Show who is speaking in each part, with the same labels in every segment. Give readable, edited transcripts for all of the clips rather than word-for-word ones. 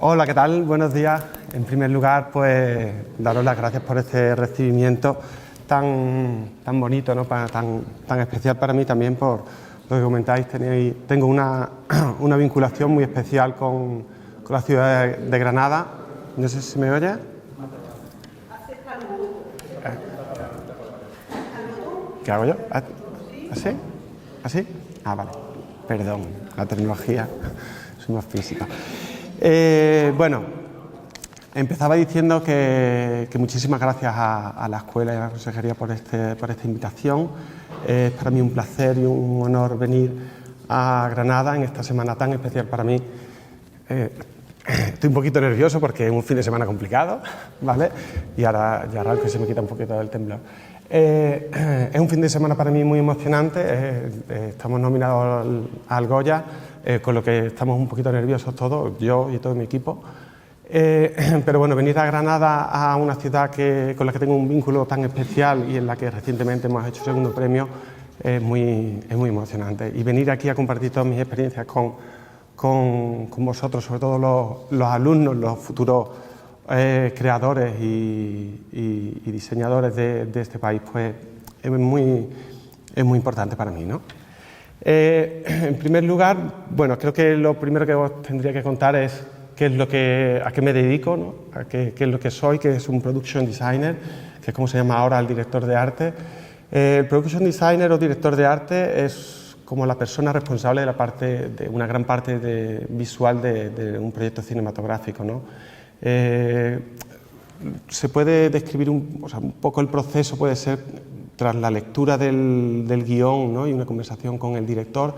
Speaker 1: Hola, ¿qué tal? Buenos días. En primer lugar, pues daros las gracias por este recibimiento tan bonito, ¿no? Tan especial para mí también por lo que comentáis. Tengo una vinculación muy especial con la ciudad de Granada. No sé si me oye. ¿Qué hago yo? ¿Así? ¿Así? Ah, vale. Perdón, la tecnología. Soy más física. Bueno, empezaba diciendo que muchísimas gracias a la escuela y a la consejería por esta invitación. Es para mí un placer y un honor venir a Granada en esta semana tan especial para mí. Estoy un poquito nervioso porque es un fin de semana complicado, ¿vale? Y ahora ya arranco y se me quita un poquito el temblor. Es un fin de semana para mí muy emocionante. Estamos nominados al Goya, con lo que estamos un poquito nerviosos todos, yo y todo mi equipo. Pero bueno, venir a Granada, a una ciudad con la que tengo un vínculo tan especial y en la que recientemente hemos hecho segundo premio, es muy emocionante. Y venir aquí a compartir todas mis experiencias con vosotros, sobre todo los alumnos, los futuros creadores y diseñadores de este país, pues es muy importante para mí, ¿no? En primer lugar, bueno, creo que lo primero que os tendría que contar es a qué me dedico, ¿no? Qué es lo que soy, que es un production designer, que es como se llama ahora el director de arte. El production designer o director de arte es como la persona responsable de una gran parte visual de un proyecto cinematográfico, ¿no? Se puede describir un poco el proceso, puede ser tras la lectura del guión, ¿no? Y una conversación con el director,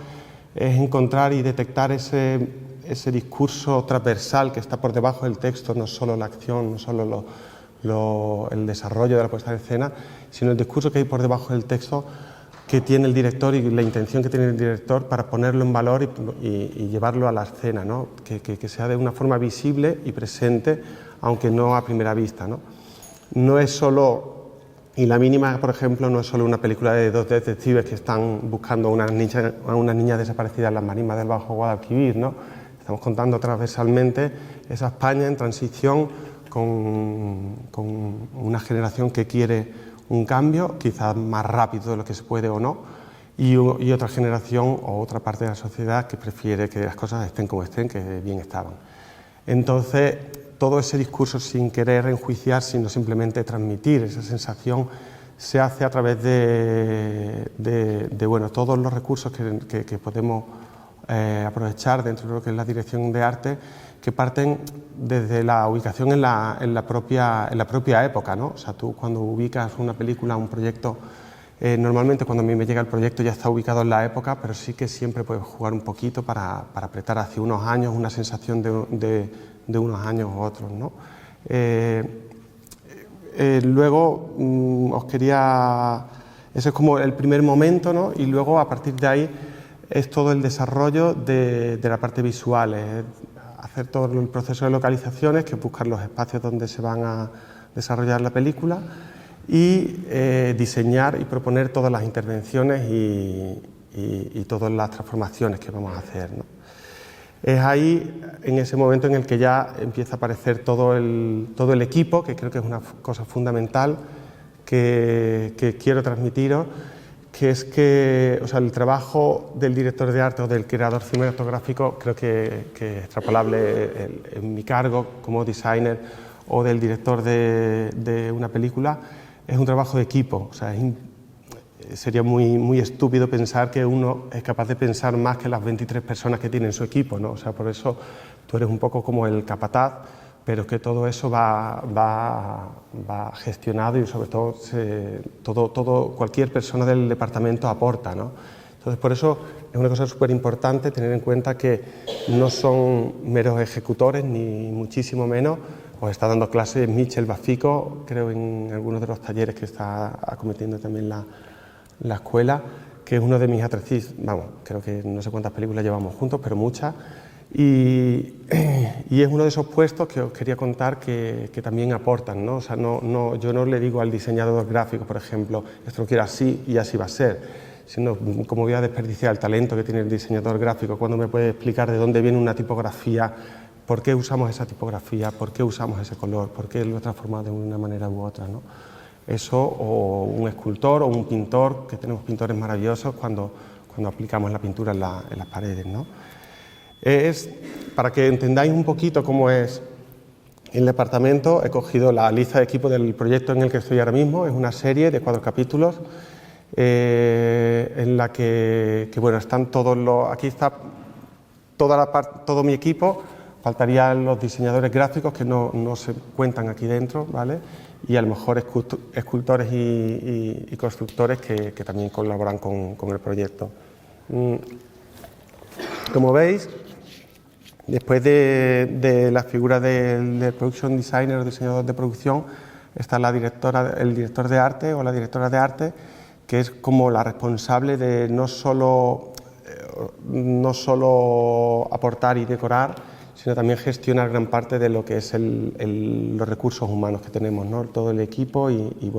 Speaker 1: es encontrar y detectar ese discurso transversal que está por debajo del texto, no solo la acción, no solo el desarrollo de la puesta en escena, sino el discurso que hay por debajo del texto que tiene el director y la intención que tiene el director para ponerlo en valor y llevarlo a la escena, ¿no? Que sea de una forma visible y presente, aunque no a primera vista, ¿no? No es solo, y La mínima, por ejemplo, no es solo una película de dos detectives que están buscando a una niña desaparecida en las marismas del Bajo Guadalquivir, ¿no? Estamos contando transversalmente esa España en transición con una generación que quiere un cambio, quizás más rápido de lo que se puede o no, y otra generación o otra parte de la sociedad que prefiere que las cosas estén como estén, que bien estaban. Entonces, todo ese discurso, sin querer enjuiciar, sino simplemente transmitir esa sensación, se hace a través de bueno, todos los recursos que podemos aprovechar dentro de lo que es la dirección de arte, que parten desde la ubicación en la propia época, ¿no? O sea, tú cuando ubicas una película, un proyecto, normalmente cuando a mí me llega el proyecto ya está ubicado en la época, pero sí que siempre puedes jugar un poquito para apretar hacia unos años, una sensación de unos años u otros, ¿no? Luego os quería... Ese es como el primer momento, ¿no? Y luego a partir de ahí es todo el desarrollo de la parte visual, hacer todo el proceso de localizaciones, que es buscar los espacios donde se van a desarrollar la película y diseñar y proponer todas las intervenciones y todas las transformaciones que vamos a hacer, ¿no? Es ahí, en ese momento, en el que ya empieza a aparecer todo el equipo, que creo que es una cosa fundamental que quiero transmitiros, que es que, o sea, el trabajo del director de arte o del creador cinematográfico, creo que es extrapolable en mi cargo como designer o del director de una película, es un trabajo de equipo. O sea, sería muy estúpido pensar que uno es capaz de pensar más que las 23 personas que tiene en su equipo, ¿no? O sea, por eso tú eres un poco como el capataz, pero que todo eso va gestionado y sobre todo cualquier persona del departamento aporta, ¿no? Entonces, por eso es una cosa súper importante tener en cuenta que no son meros ejecutores, ni muchísimo menos. Os está dando clases Michel Bafico, creo, en algunos de los talleres que está acometiendo también la escuela, que es uno de mis actrices, vamos, creo que no sé cuántas películas llevamos juntos, pero muchas. Y es uno de esos puestos que os quería contar que también aportan, ¿no? O sea, yo no le digo al diseñador gráfico, por ejemplo, esto lo quiero así y así va a ser, sino cómo voy a desperdiciar el talento que tiene el diseñador gráfico cuando me puede explicar de dónde viene una tipografía por qué usamos esa tipografía, por qué usamos ese color, por qué lo transformamos de una manera u otra, ¿no? Eso, o un escultor o un pintor, que tenemos pintores maravillosos cuando aplicamos la pintura en las paredes, ¿no? Para que entendáis un poquito cómo es el departamento, he cogido la lista de equipo del proyecto en el que estoy ahora mismo. Es una serie de 4 capítulos en la que bueno, están todos los... Aquí está todo mi equipo, faltarían los diseñadores gráficos que no se cuentan aquí dentro, ¿vale? Y a lo mejor escultores y constructores que también colaboran con el proyecto. Como veis, después de la figura del production designer o diseñador de producción, está el director de arte o la directora de arte, que es como la responsable de no solo aportar y decorar, sino también gestionar gran parte de lo que es los recursos humanos que tenemos, ¿no? Todo el equipo y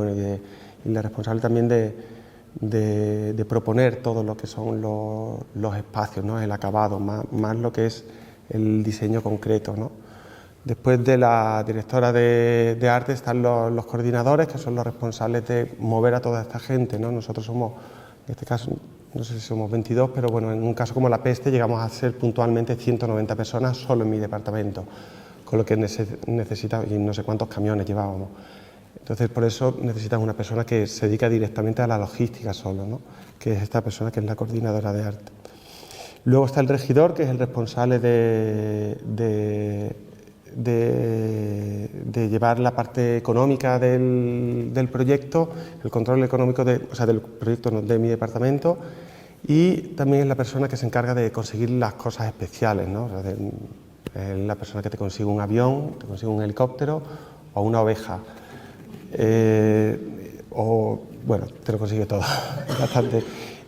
Speaker 1: la responsable también de proponer todo lo que son los espacios, ¿no? El acabado, más lo que es el diseño concreto, ¿no? Después de la directora de arte están los coordinadores, que son los responsables de mover a toda esta gente, ¿no? Nosotros somos, en este caso, no sé si somos 22, pero bueno, en un caso como la peste llegamos a ser puntualmente 190 personas solo en mi departamento, con lo que necesitamos, y no sé cuántos camiones llevábamos. Entonces, por eso necesitas una persona que se dedica directamente a la logística solo, ¿no? Que es esta persona que es la coordinadora de arte. Luego está el regidor, que es el responsable de llevar la parte económica del proyecto, el control económico del proyecto, no, de mi departamento, y también es la persona que se encarga de conseguir las cosas especiales, ¿no? O sea, es la persona que te consigue un avión, te consigue un helicóptero o una oveja. Bueno, te lo consigue todo. Es bastante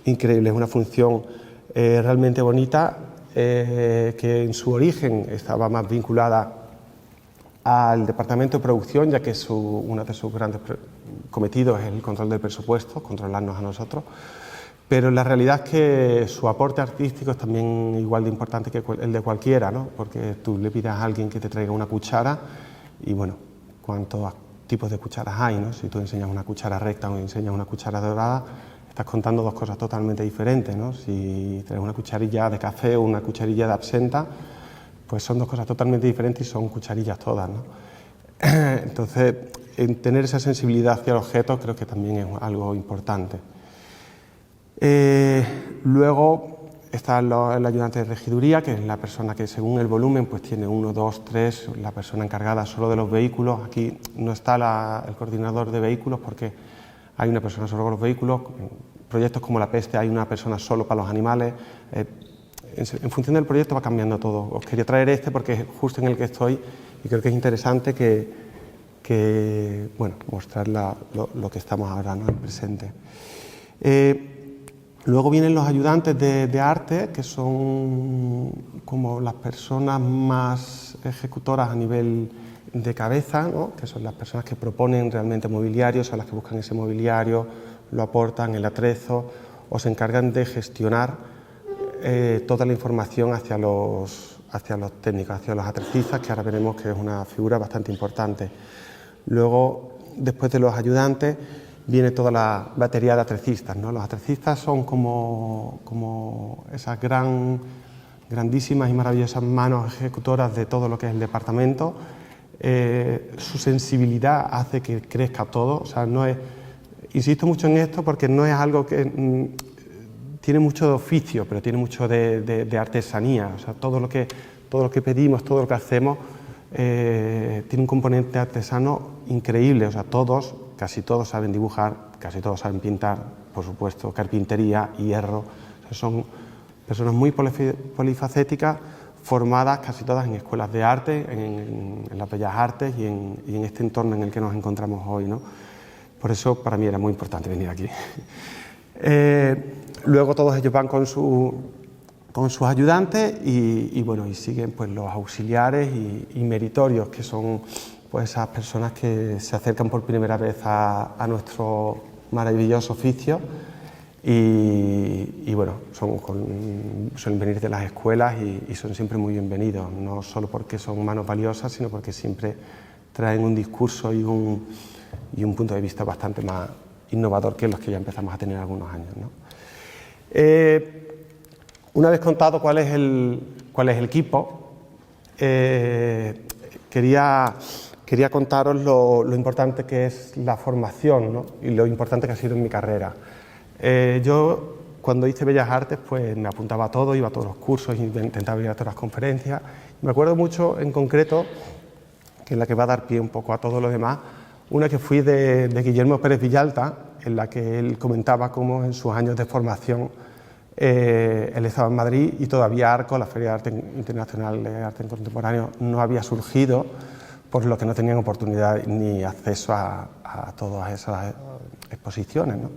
Speaker 1: increíble, es una función realmente bonita, que en su origen estaba más vinculada al departamento de producción, ya que uno de sus grandes cometidos es el control del presupuesto, controlarnos a nosotros, pero la realidad es que su aporte artístico es también igual de importante que el de cualquiera, ¿no? Porque tú le pides a alguien que te traiga una cuchara y bueno, cuántos tipos de cucharas hay, ¿no? Si tú enseñas una cuchara recta o enseñas una cuchara dorada, estás contando dos cosas totalmente diferentes, ¿no? Si traes una cucharilla de café o una cucharilla de absenta, pues son dos cosas totalmente diferentes y son cucharillas todas, ¿no? Entonces, tener esa sensibilidad hacia el objeto creo que también es algo importante. Luego está el ayudante de regiduría, que es la persona que según el volumen pues tiene 1, 2, 3, la persona encargada solo de los vehículos. Aquí no está el coordinador de vehículos porque hay una persona solo con los vehículos. En proyectos como la peste hay una persona solo para los animales. En función del proyecto va cambiando todo. Os quería traer este porque es justo en el que estoy y creo que es interesante bueno, mostrar lo que estamos ahora, ¿no? En presente. Luego vienen los ayudantes de arte, que son como las personas más ejecutoras a nivel de cabeza, ¿no? Que son las personas que proponen realmente mobiliario, son las que buscan ese mobiliario, lo aportan, el atrezo, o se encargan de gestionar toda la información hacia los técnicos, hacia los atrecistas, que ahora veremos que es una figura bastante importante. Luego, después de los ayudantes, viene toda la batería de atrecistas, ¿no? Los atrecistas son como esas grandísimas y maravillosas manos ejecutoras de todo lo que es el departamento. Su sensibilidad hace que crezca todo, o sea, no es... Insisto mucho en esto porque no es algo que... tiene mucho de oficio, pero tiene mucho de artesanía, o sea, todo lo que pedimos, todo lo que hacemos, tiene un componente artesano increíble, o sea, casi todos saben dibujar, casi todos saben pintar, por supuesto, carpintería, hierro, o sea, son personas muy polifacéticas, formadas casi todas en escuelas de arte, en las bellas artes y en este entorno en el que nos encontramos hoy, ¿no? Por eso para mí era muy importante venir aquí. Luego todos ellos van con sus ayudantes y bueno, y siguen pues los auxiliares y meritorios, que son pues esas personas que se acercan por primera vez a nuestro maravilloso oficio y bueno, suelen venir de las escuelas y son siempre muy bienvenidos, no solo porque son manos valiosas, sino porque siempre traen un discurso y un punto de vista bastante más innovador que los que ya empezamos a tener algunos años, ¿no? Una vez contado cuál es el equipo, quería contaros lo importante que es la formación, ¿no? Y lo importante que ha sido en mi carrera. Yo, cuando hice Bellas Artes, pues me apuntaba a todo, iba a todos los cursos, intentaba ir a todas las conferencias. Me acuerdo mucho, en concreto, que es la que va a dar pie un poco a todo lo demás, una que fui de Guillermo Pérez Villalta, en la que él comentaba cómo en sus años de formación él estaba en Madrid y todavía ARCO, la Feria de Arte Internacional de Arte Contemporáneo, no había surgido, por lo que no tenían oportunidad ni acceso a todas esas exposiciones, ¿no?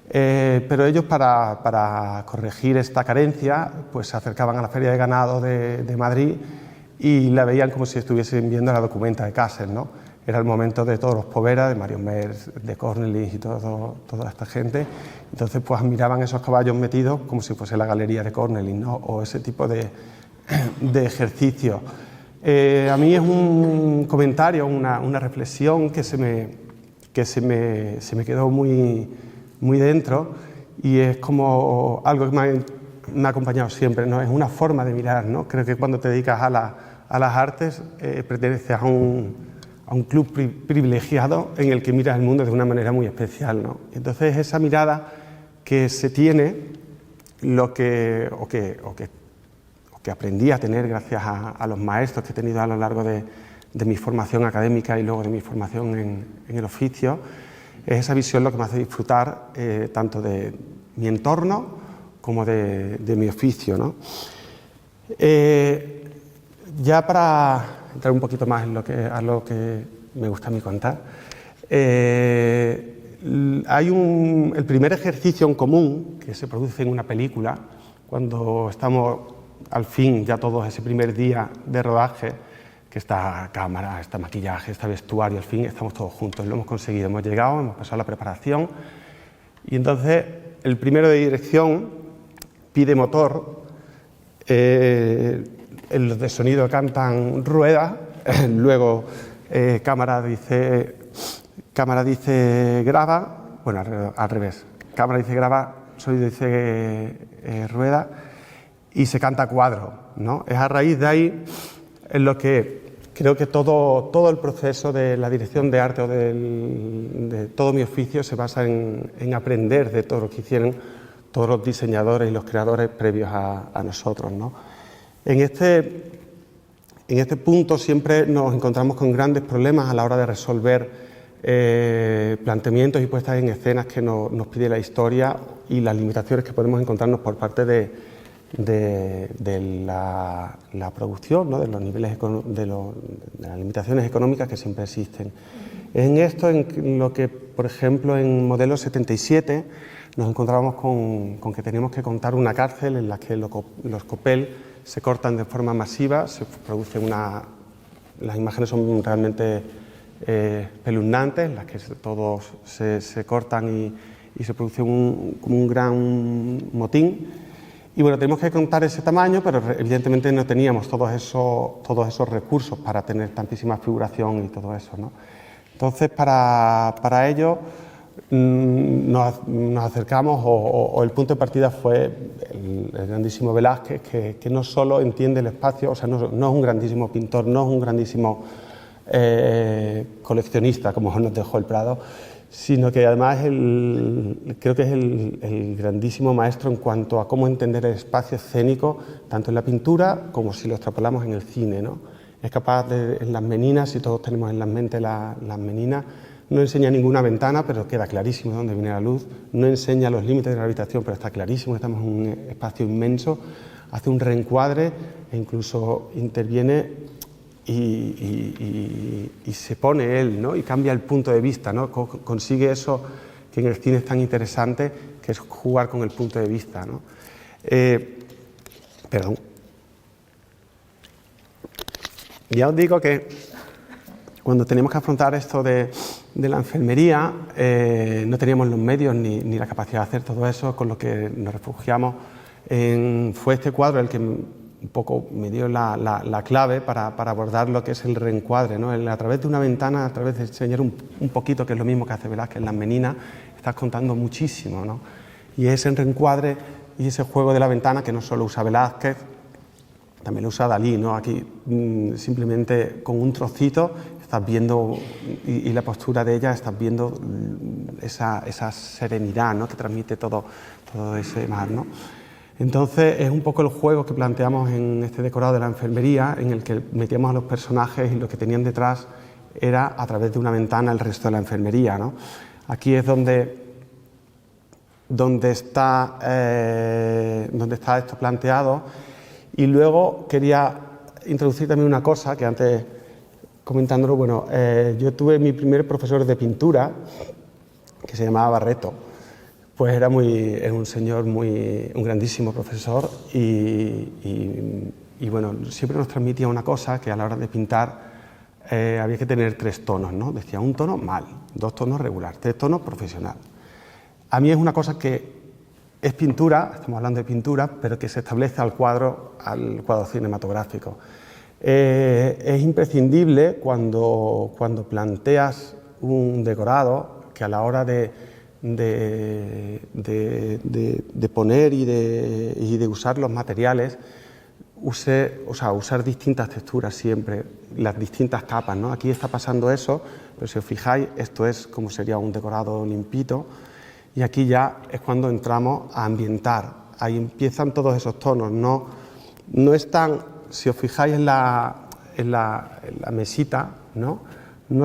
Speaker 1: Pero ellos, para corregir esta carencia, pues se acercaban a la Feria de Ganado de Madrid y la veían como si estuviesen viendo la documenta de Kassel, ¿no? Era el momento de todos los Povera, de Mario Merz, de Cornelis y toda esta gente. Entonces, pues admiraban esos caballos metidos como si fuese la galería de Cornelis, ¿no? O ese tipo de ejercicio. A mí es un comentario, una reflexión que se me quedó muy dentro, y es como algo que me ha acompañado siempre, ¿no? Es una forma de mirar, ¿no? Creo que cuando te dedicas a las artes perteneces a un club privilegiado en el que miras el mundo de una manera muy especial, ¿no? Entonces, esa mirada que se tiene, o que aprendí a tener gracias a los maestros que he tenido a lo largo de mi formación académica y luego de mi formación en el oficio, es esa visión lo que me hace disfrutar tanto de mi entorno como de mi oficio, ¿no? Ya para entrar un poquito más en a lo que me gusta a mí contar, hay el primer ejercicio en común que se produce en una película, cuando estamos al fin ya todos ese primer día de rodaje, que está cámara, está maquillaje, está vestuario, al fin estamos todos juntos, lo hemos conseguido, hemos llegado, hemos pasado la preparación, y entonces el primero de dirección pide motor, los de sonido cantan rueda, luego cámara dice graba, bueno, al revés, cámara dice graba, sonido dice rueda, y se canta cuadro, ¿no? Es a raíz de ahí en lo que creo que todo el proceso de la dirección de arte o de todo mi oficio se basa en aprender de todo lo que hicieron todos los diseñadores y los creadores previos a nosotros, ¿no? En este punto siempre nos encontramos con grandes problemas a la hora de resolver planteamientos y puestas en escenas que nos pide la historia y las limitaciones que podemos encontrarnos por parte de la producción, ¿no? De los niveles de las limitaciones económicas que siempre existen. En esto, en lo que, por ejemplo, en Modelo 77 nos encontrábamos con que teníamos que contar una cárcel en la que los copel se cortan de forma masiva, se produce las imágenes son realmente espeluznantes, en las que todos se cortan y se produce como un gran motín. Y bueno, tenemos que contar ese tamaño, pero evidentemente no teníamos todos esos recursos para tener tantísima figuración y todo eso, ¿no? Entonces, para ello nos acercamos, o el punto de partida fue el grandísimo Velázquez, que no solo entiende el espacio, o sea, no es un grandísimo pintor, no es un grandísimo coleccionista, como nos dejó el Prado, sino que además creo que es el grandísimo maestro en cuanto a cómo entender el espacio escénico, tanto en la pintura como si lo extrapolamos en el cine, ¿no? Es capaz en las meninas, si todos tenemos en la mente las meninas, no enseña ninguna ventana, pero queda clarísimo de dónde viene la luz, no enseña los límites de la habitación, pero está clarísimo que estamos en un espacio inmenso, hace un reencuadre e incluso interviene y se pone él, ¿no? Y cambia el punto de vista, ¿no? Consigue eso que en el cine es tan interesante, que es jugar con el punto de vista, ¿no? Perdón. Ya os digo que cuando tenemos que afrontar esto de de la enfermería, no teníamos los medios ni la capacidad de hacer todo eso, con lo que nos refugiamos fue este cuadro el que un poco me dio la clave para abordar lo que es el reencuadre, ¿no? A través de una ventana, a través de enseñar un poquito, que es lo mismo que hace Velázquez en Las Meninas, estás contando muchísimo, ¿no? Y ese reencuadre y ese juego de la ventana que no solo usa Velázquez, también lo usa Dalí, ¿no? Aquí simplemente con un trocito estás viendo, y la postura de ella, estás viendo esa serenidad, ¿no? Que transmite todo ese mar, ¿no? Entonces es un poco el juego que planteamos en este decorado de la enfermería, en el que metíamos a los personajes y lo que tenían detrás era, a través de una ventana, el resto de la enfermería, ¿no? Aquí es donde está esto planteado. Y luego quería introducir también una cosa que antes, comentándolo, bueno, yo tuve mi primer profesor de pintura, que se llamaba Barreto. Pues era un señor un grandísimo profesor y bueno, siempre nos transmitía una cosa, que a la hora de pintar había que tener 3 tonos, ¿no? Decía, un tono mal, 2 tonos regular, 3 tonos profesional. A mí es una cosa que es pintura, estamos hablando de pintura, pero que se establece al cuadro cinematográfico. Es imprescindible cuando planteas un decorado, que a la hora de poner y de usar los materiales, usar distintas texturas siempre, las distintas capas, ¿no? Aquí está pasando eso, pero si os fijáis, esto es como sería un decorado limpito. Y aquí ya es cuando entramos a ambientar, ahí empiezan todos esos tonos, no están, si os fijáis en la mesita, no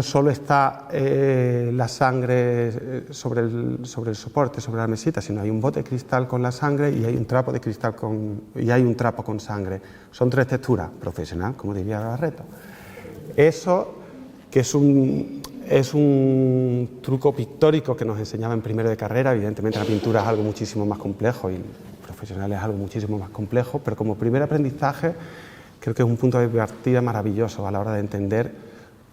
Speaker 1: solo está la sangre sobre el soporte, sobre la mesita, sino hay un bote de cristal con la sangre y hay un trapo de cristal un trapo con sangre. Son 3 texturas, profesional, como diría Barreto. Eso, que es un truco pictórico que nos enseñaba en primero de carrera. Evidentemente la pintura es algo muchísimo más complejo y profesional es algo muchísimo más complejo, pero como primer aprendizaje creo que es un punto de partida maravilloso a la hora de entender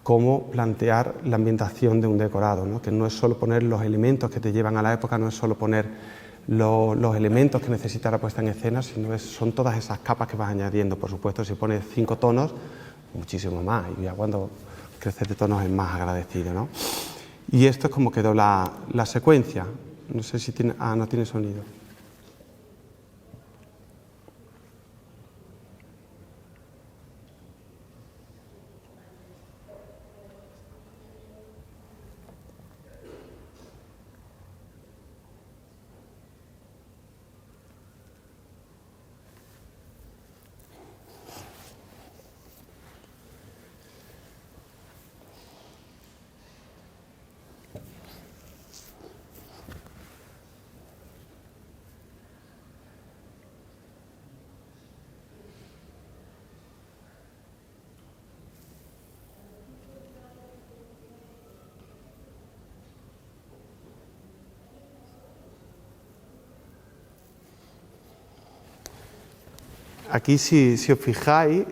Speaker 1: cómo plantear la ambientación de un decorado, ¿no? Que no es solo poner los elementos que te llevan a la época, no es solo poner los elementos que necesita la puesta en escena, sino son todas esas capas que vas añadiendo. Por supuesto, si pones 5 tonos, muchísimo más, y ya cuando crecer de tonos es más agradecido, ¿no? Y esto es como quedó la secuencia. No sé si tiene... no tiene sonido. Aquí, si os fijáis,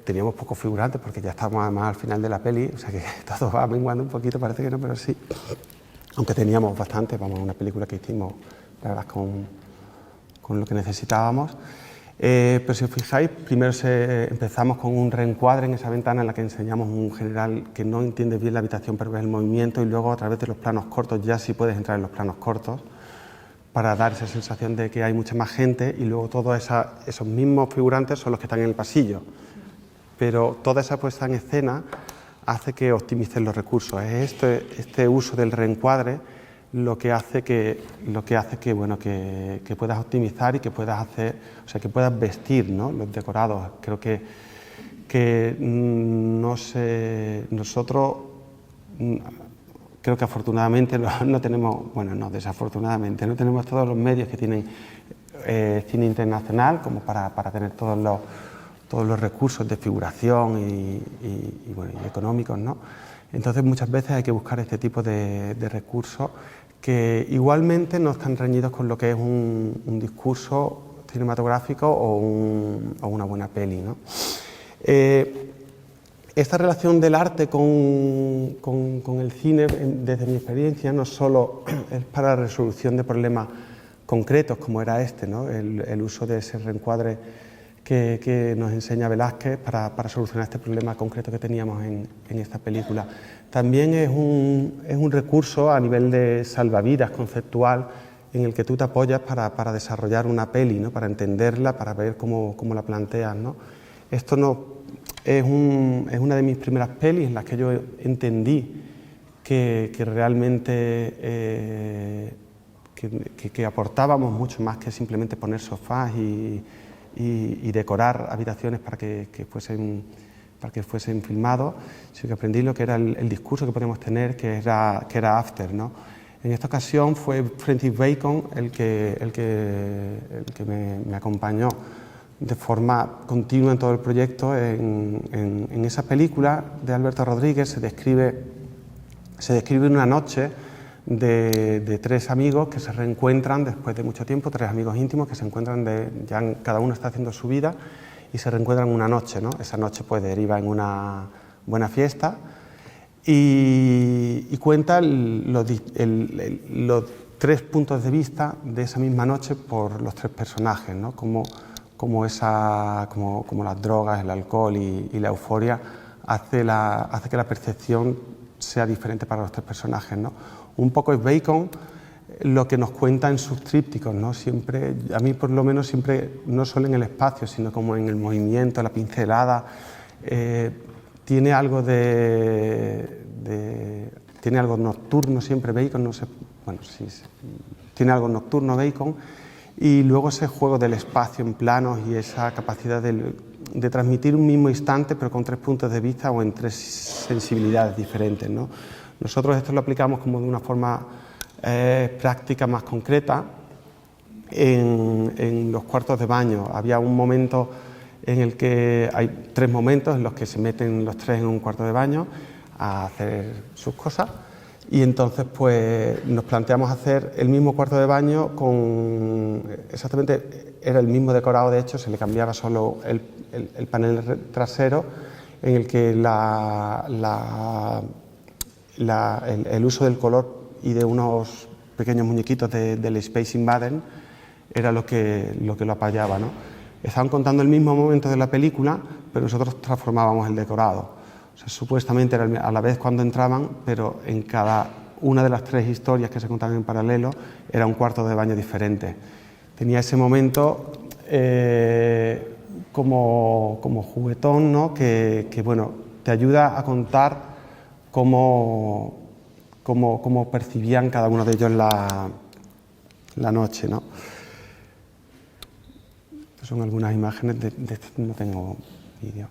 Speaker 1: teníamos pocos figurantes porque ya estamos además al final de la peli, o sea que todo va menguando un poquito, parece que no, pero sí. Aunque teníamos bastante, vamos, una película que hicimos, la verdad, con lo que necesitábamos. Pero si os fijáis, primero empezamos con un reencuadre en esa ventana en la que enseñamos un general que no entiende bien la habitación, pero ve el movimiento, y luego a través de los planos cortos ya sí puedes entrar en los planos cortos, para dar esa sensación de que hay mucha más gente, y luego todos esos mismos figurantes son los que están en el pasillo. Pero toda esa puesta en escena hace que optimicen los recursos. Es este uso del reencuadre lo que hace que puedas optimizar y que puedas hacer, o sea, que puedas vestir, ¿no?, los decorados. Creo que nosotros creo que afortunadamente no tenemos, bueno, no, desafortunadamente, no tenemos todos los medios que tienen cine internacional como para tener todos los recursos de figuración y económicos, ¿no? Entonces muchas veces hay que buscar este tipo de recursos que igualmente no están reñidos con lo que es un discurso cinematográfico o una buena peli, ¿no? esta relación del arte con el cine, desde mi experiencia, no solo es para la resolución de problemas concretos como era este, ¿no? El uso de ese reencuadre que nos enseña Velázquez para solucionar este problema concreto que teníamos en esta película. También es un recurso a nivel de salvavidas conceptual en el que tú te apoyas para desarrollar una peli, ¿no? Para entenderla, para ver cómo la planteas, ¿no? Esto no es una de mis primeras pelis en las que yo entendí que realmente que aportábamos mucho más que simplemente poner sofás y decorar habitaciones para que fuesen filmados, sino que aprendí lo que era el discurso que podíamos tener, que era After, ¿no? En esta ocasión fue Francis Bacon el que me acompañó de forma continua en todo el proyecto. En esa película de Alberto Rodríguez se describe una noche de tres amigos que se reencuentran después de mucho tiempo, tres amigos íntimos que se encuentran, ya cada uno está haciendo su vida y se reencuentran una noche, ¿no? Esa noche pues deriva en una buena fiesta y cuenta los tres puntos de vista de esa misma noche por los tres personajes, ¿no? Como las drogas, el alcohol y la euforia hace que la percepción sea diferente para los tres personajes, ¿no? Un poco es Bacon lo que nos cuenta en sus trípticos, ¿no? Siempre, a mí por lo menos siempre, no solo en el espacio, sino como en el movimiento, la pincelada, tiene algo tiene algo nocturno siempre Bacon, no sé, bueno, sí, tiene algo nocturno Bacon, y luego ese juego del espacio en planos y esa capacidad de transmitir un mismo instante pero con tres puntos de vista o en tres sensibilidades diferentes, ¿no? Nosotros esto lo aplicamos como de una forma práctica más concreta en los cuartos de baño. Había un momento en el que hay tres momentos en los que se meten los tres en un cuarto de baño a hacer sus cosas, y entonces pues nos planteamos hacer el mismo cuarto de baño exactamente era el mismo decorado, de hecho se le cambiaba solo el panel trasero, en el que el uso del color y de unos pequeños muñequitos del Space Invaden era lo que lo apoyaba, ¿no? Estaban contando el mismo momento de la película, pero nosotros transformábamos el decorado. O sea, supuestamente era a la vez cuando entraban, pero en cada una de las tres historias que se contaban en paralelo era un cuarto de baño diferente. Tenía ese momento como juguetón, ¿no? que bueno, te ayuda a contar cómo percibían cada uno de ellos la noche, ¿no? Estas son algunas imágenes no tengo vídeo.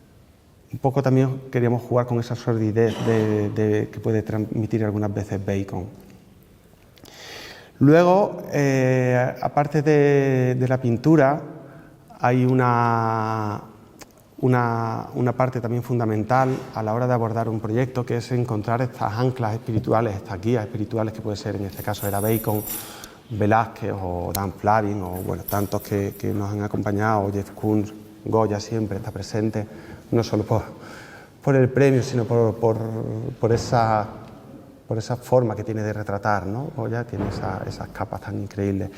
Speaker 1: Un poco también queríamos jugar con esa sordidez que puede transmitir algunas veces Bacon. Luego, aparte de la pintura, hay una parte también fundamental a la hora de abordar un proyecto, que es encontrar estas anclas espirituales, estas guías espirituales, que puede ser, en este caso era Bacon, Velázquez o Dan Flavin, o bueno, tantos que nos han acompañado, Jeff Koons, Goya siempre está presente, no solo por el premio, sino por esa forma que tiene de retratar, ¿no? Goya tiene esas capas tan increíbles.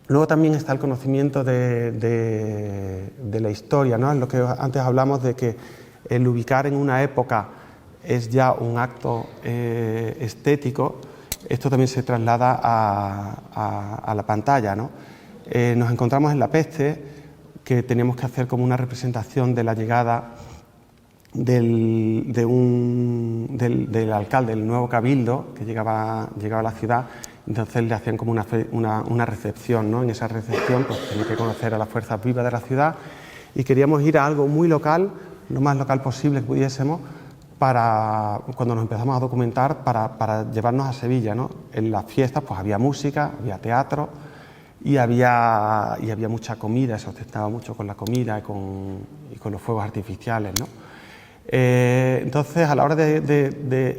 Speaker 1: Luego también está el conocimiento de la historia, ¿no? Es lo que antes hablamos de que el ubicar en una época es ya un acto estético. Esto también se traslada a la pantalla, ¿no? Nos encontramos en La Peste, que teníamos que hacer como una representación de la llegada del alcalde, del nuevo cabildo que llegaba a la ciudad. Entonces le hacían como una recepción, ¿no? En esa recepción pues tenía que conocer a las fuerzas vivas de la ciudad, y queríamos ir a algo muy local, lo más local posible que pudiésemos, para cuando nos empezamos a documentar, para llevarnos a Sevilla, ¿no? En las fiestas pues había música, había teatro y había mucha comida, se ostentaba mucho con la comida y con los fuegos artificiales, ¿no? Entonces, a la hora de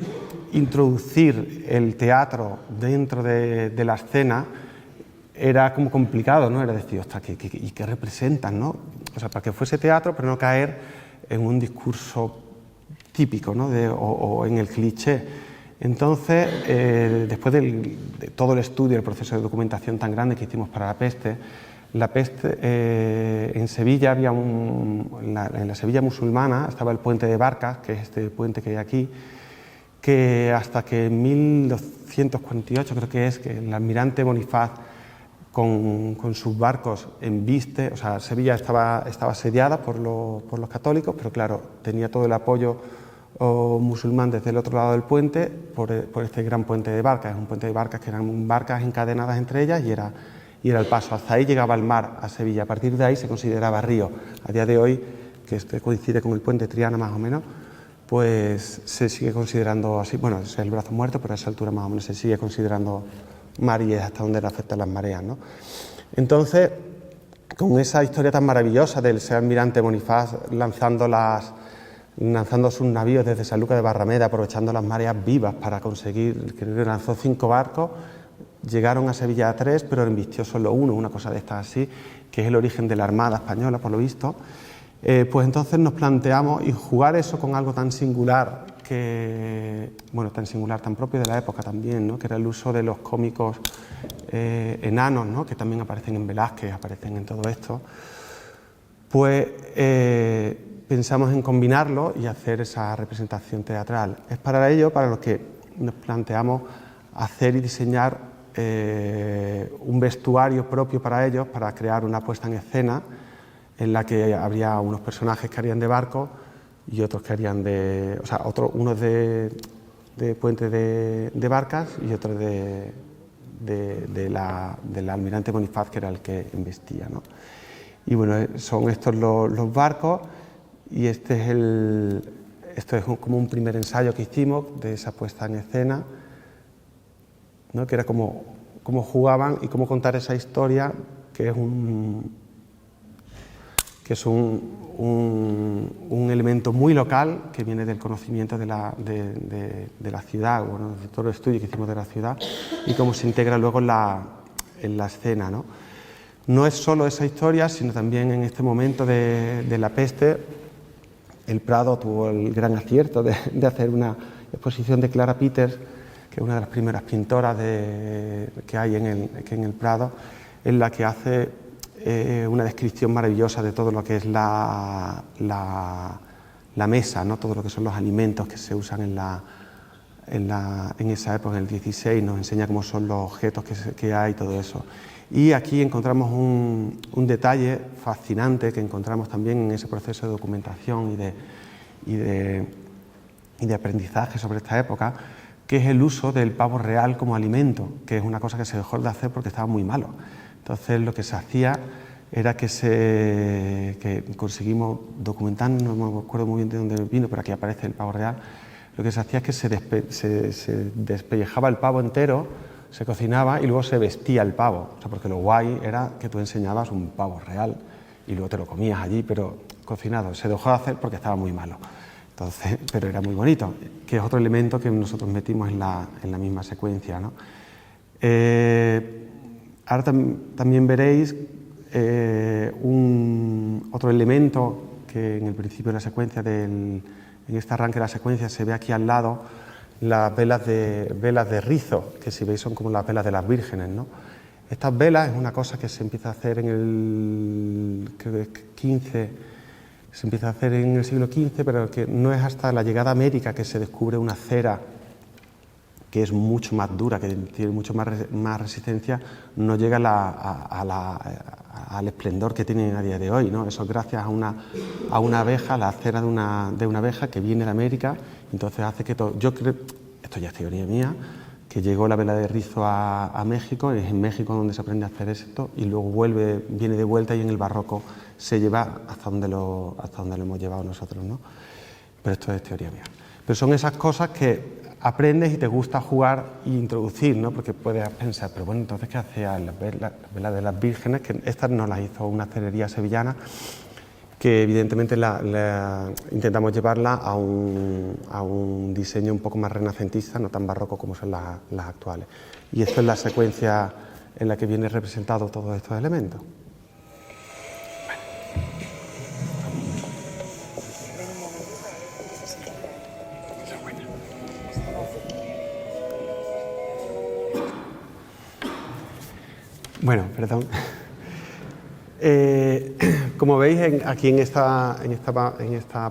Speaker 1: introducir el teatro dentro de la escena, era como complicado, ¿no? Era decir, ostras, ¿y qué representan, no? O sea, para que fuese teatro, pero no caer en un discurso típico, ¿no? o en el cliché. Entonces, después de todo el estudio, el proceso de documentación tan grande que hicimos para la peste, en Sevilla había en la Sevilla musulmana estaba el puente de Barcas, que es este puente que hay aquí, que hasta que en 1248 creo que es, que el almirante Bonifaz con sus barcos embiste, o sea, Sevilla estaba asediada por los católicos, pero claro, tenía todo el apoyo musulmán desde el otro lado del puente por este gran puente de Barcas. Es un puente de barcas que eran barcas encadenadas entre ellas y era el paso. Hasta ahí llegaba el mar a Sevilla. A partir de ahí se consideraba río. A día de hoy, que esto coincide con el puente Triana más o menos, pues se sigue considerando así. Bueno, es el brazo muerto, pero a esa altura más o menos se sigue considerando mar y es hasta donde le afectan las mareas, ¿no? Entonces, con esa historia tan maravillosa del ser almirante Bonifaz lanzando sus navíos desde Sanlúcar de Barrameda, aprovechando las mareas vivas para conseguir, creo que lanzó 5 barcos, llegaron a Sevilla a 3, pero embistió solo 1, una cosa de estas así, que es el origen de la Armada Española, por lo visto. Pues entonces nos planteamos y jugar eso con algo tan singular, tan propio de la época también, ¿no? Que era el uso de los cómicos enanos, ¿no? Que también aparecen en Velázquez, aparecen en todo esto, pues pensamos en combinarlo y hacer esa representación teatral. Es para ello para lo que nos planteamos hacer y diseñar un vestuario propio para ellos, para crear una puesta en escena en la que habría unos personajes que harían de barco y otros que harían unos de puente de barcas y otros del almirante Bonifaz, que era el que embestía, ¿no? Y bueno, son estos los barcos y esto es como un primer ensayo que hicimos de esa puesta en escena, ¿no? Que era cómo jugaban y cómo contar esa historia, que es un elemento muy local que viene del conocimiento de la ciudad, bueno, de todo el estudio que hicimos de la ciudad y cómo se integra luego en la escena, ¿no? No es solo esa historia, sino también en este momento de la peste, el Prado tuvo el gran acierto de hacer una exposición de Clara Peters, que es una de las primeras pintoras que hay en el Prado, en la que hace una descripción maravillosa de todo lo que es la mesa, ¿no? Todo lo que son los alimentos que se usan en esa época, en el 16, nos enseña cómo son los objetos que hay, todo eso. Y aquí encontramos un detalle fascinante que encontramos también en ese proceso de documentación y de aprendizaje sobre esta época, que es el uso del pavo real como alimento, que es una cosa que se dejó de hacer porque estaba muy malo. Entonces lo que se hacía era que conseguimos documentar, no me acuerdo muy bien de dónde vino, pero aquí aparece el pavo real. Lo que se hacía es que se despellejaba el pavo entero, se cocinaba y luego se vestía el pavo. O sea, porque lo guay era que tú enseñabas un pavo real y luego te lo comías allí, pero cocinado. Se dejó de hacer porque estaba muy malo. Entonces, pero era muy bonito, que es otro elemento que nosotros metimos en la misma secuencia, ¿no? Ahora también veréis otro elemento que en el principio de la secuencia, en este arranque de la secuencia, se ve aquí al lado las velas de rizo, que si veis son como las velas de las vírgenes, ¿no? Estas velas es una cosa que se empieza a hacer creo que se empieza a hacer en el siglo XV, pero que no es hasta la llegada a América que se descubre una cera que es mucho más dura, que tiene mucho más resistencia, no llega al esplendor que tiene a día de hoy, ¿no? Eso es gracias a una abeja, la cera de una abeja que viene de América, entonces hace que todo. Yo creo, esto ya es teoría mía, que llegó la vela de rizo a México, es en México donde se aprende a hacer esto, y luego viene de vuelta y en el barroco se lleva hasta donde lo hemos llevado nosotros, ¿no? Pero esto es teoría mía. Pero son esas cosas que aprendes y te gusta jugar e introducir, ¿no? Porque puedes pensar, pero bueno, entonces, ¿qué hacía las velas de las vírgenes? Que estas no las hizo una celería sevillana, que evidentemente intentamos llevarla a un diseño un poco más renacentista, no tan barroco como son las actuales. Y esto es la secuencia en la que viene representado todos estos elementos. Bueno, perdón. Como veis aquí en esta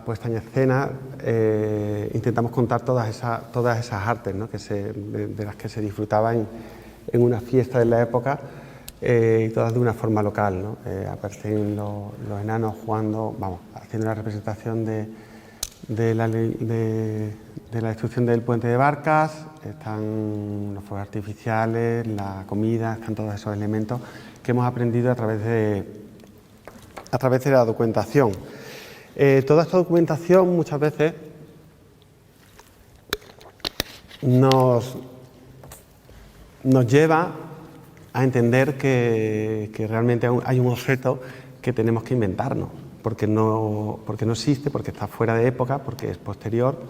Speaker 1: puesta en escena intentamos contar todas esas artes, ¿no? de las que se disfrutaban en una fiesta de la época y todas de una forma local, ¿no? Aparecen los enanos jugando, haciendo la representación de la destrucción del puente de Barcas, están los fuegos artificiales, la comida, están todos esos elementos que hemos aprendido a través de la documentación. Toda esta documentación muchas veces nos lleva a entender que realmente hay un objeto que tenemos que inventarnos, porque no existe, porque está fuera de época, porque es posterior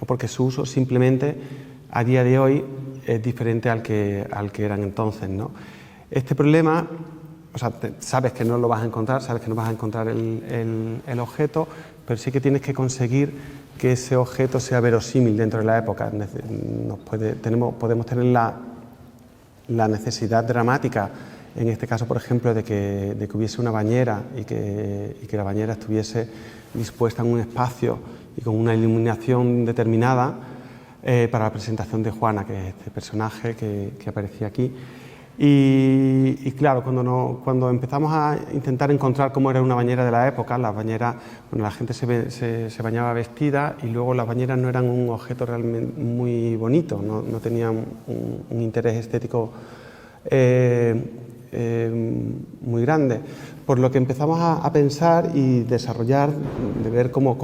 Speaker 1: o porque su uso simplemente a día de hoy es diferente al que eran entonces, ¿no? Este problema, o sea, sabes que no lo vas a encontrar, sabes que no vas a encontrar el objeto, pero sí que tienes que conseguir que ese objeto sea verosímil dentro de la época. Podemos tener la necesidad dramática, en este caso, por ejemplo, de que hubiese una bañera y que la bañera estuviese dispuesta en un espacio y con una iluminación determinada para la presentación de Juana, que es este personaje que aparecía aquí. Y claro, cuando empezamos a intentar encontrar cómo era una bañera de la época, las bañeras, bueno, la gente se bañaba vestida y luego las bañeras no eran un objeto realmente muy bonito, no tenían un interés estético muy grande. Por lo que empezamos a pensar y desarrollar, de ver cómo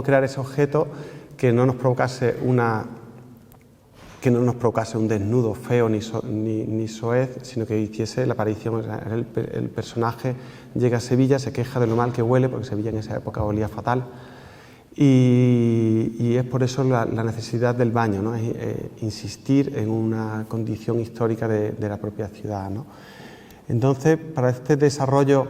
Speaker 1: crear ese objeto que no nos provocase un desnudo feo ni soez, sino que hiciese la aparición. El personaje llega a Sevilla, se queja de lo mal que huele, porque Sevilla en esa época olía fatal, y es por eso la necesidad del baño, ¿no? Es insistir en una condición histórica de la propia ciudad, ¿no? Entonces, para este desarrollo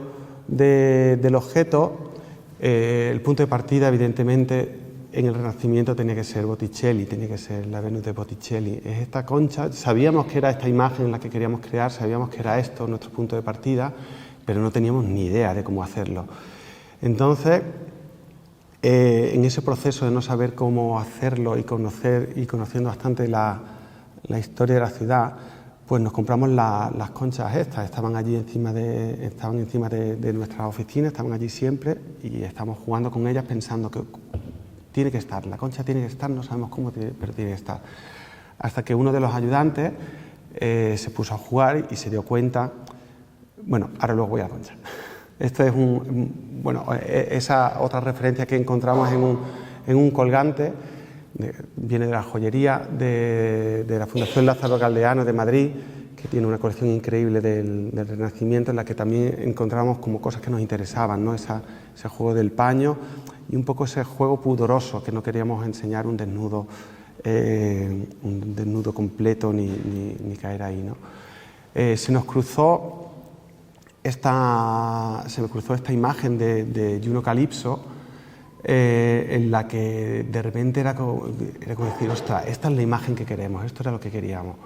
Speaker 1: del objeto, el punto de partida, evidentemente, en el Renacimiento tenía que ser Botticelli, tenía que ser la Venus de Botticelli. Es esta concha, sabíamos que era esta imagen la que queríamos crear, sabíamos que era esto nuestro punto de partida, pero no teníamos ni idea de cómo hacerlo. Entonces, en ese proceso de no saber cómo hacerlo y conociendo bastante la historia de la ciudad, pues nos compramos las conchas estas, estaban encima de nuestras oficinas, estaban allí siempre y estamos jugando con ellas pensando que tiene que estar, la concha tiene que estar, no sabemos cómo, pero tiene que estar. Hasta que uno de los ayudantes se puso a jugar y se dio cuenta, bueno, ahora luego voy a la concha. Esto es esa otra referencia que encontramos en un colgante, viene de la joyería de la Fundación Lázaro Galdeano de Madrid, que tiene una colección increíble del Renacimiento, en la que también encontramos como cosas que nos interesaban, ¿no? Ese juego del paño y un poco ese juego pudoroso, que no queríamos enseñar un desnudo completo ni caer ahí, ¿no? Se me cruzó esta imagen de Juno Calypso, en la que de repente era como decir, ostras, esta es la imagen que queremos, esto era lo que queríamos,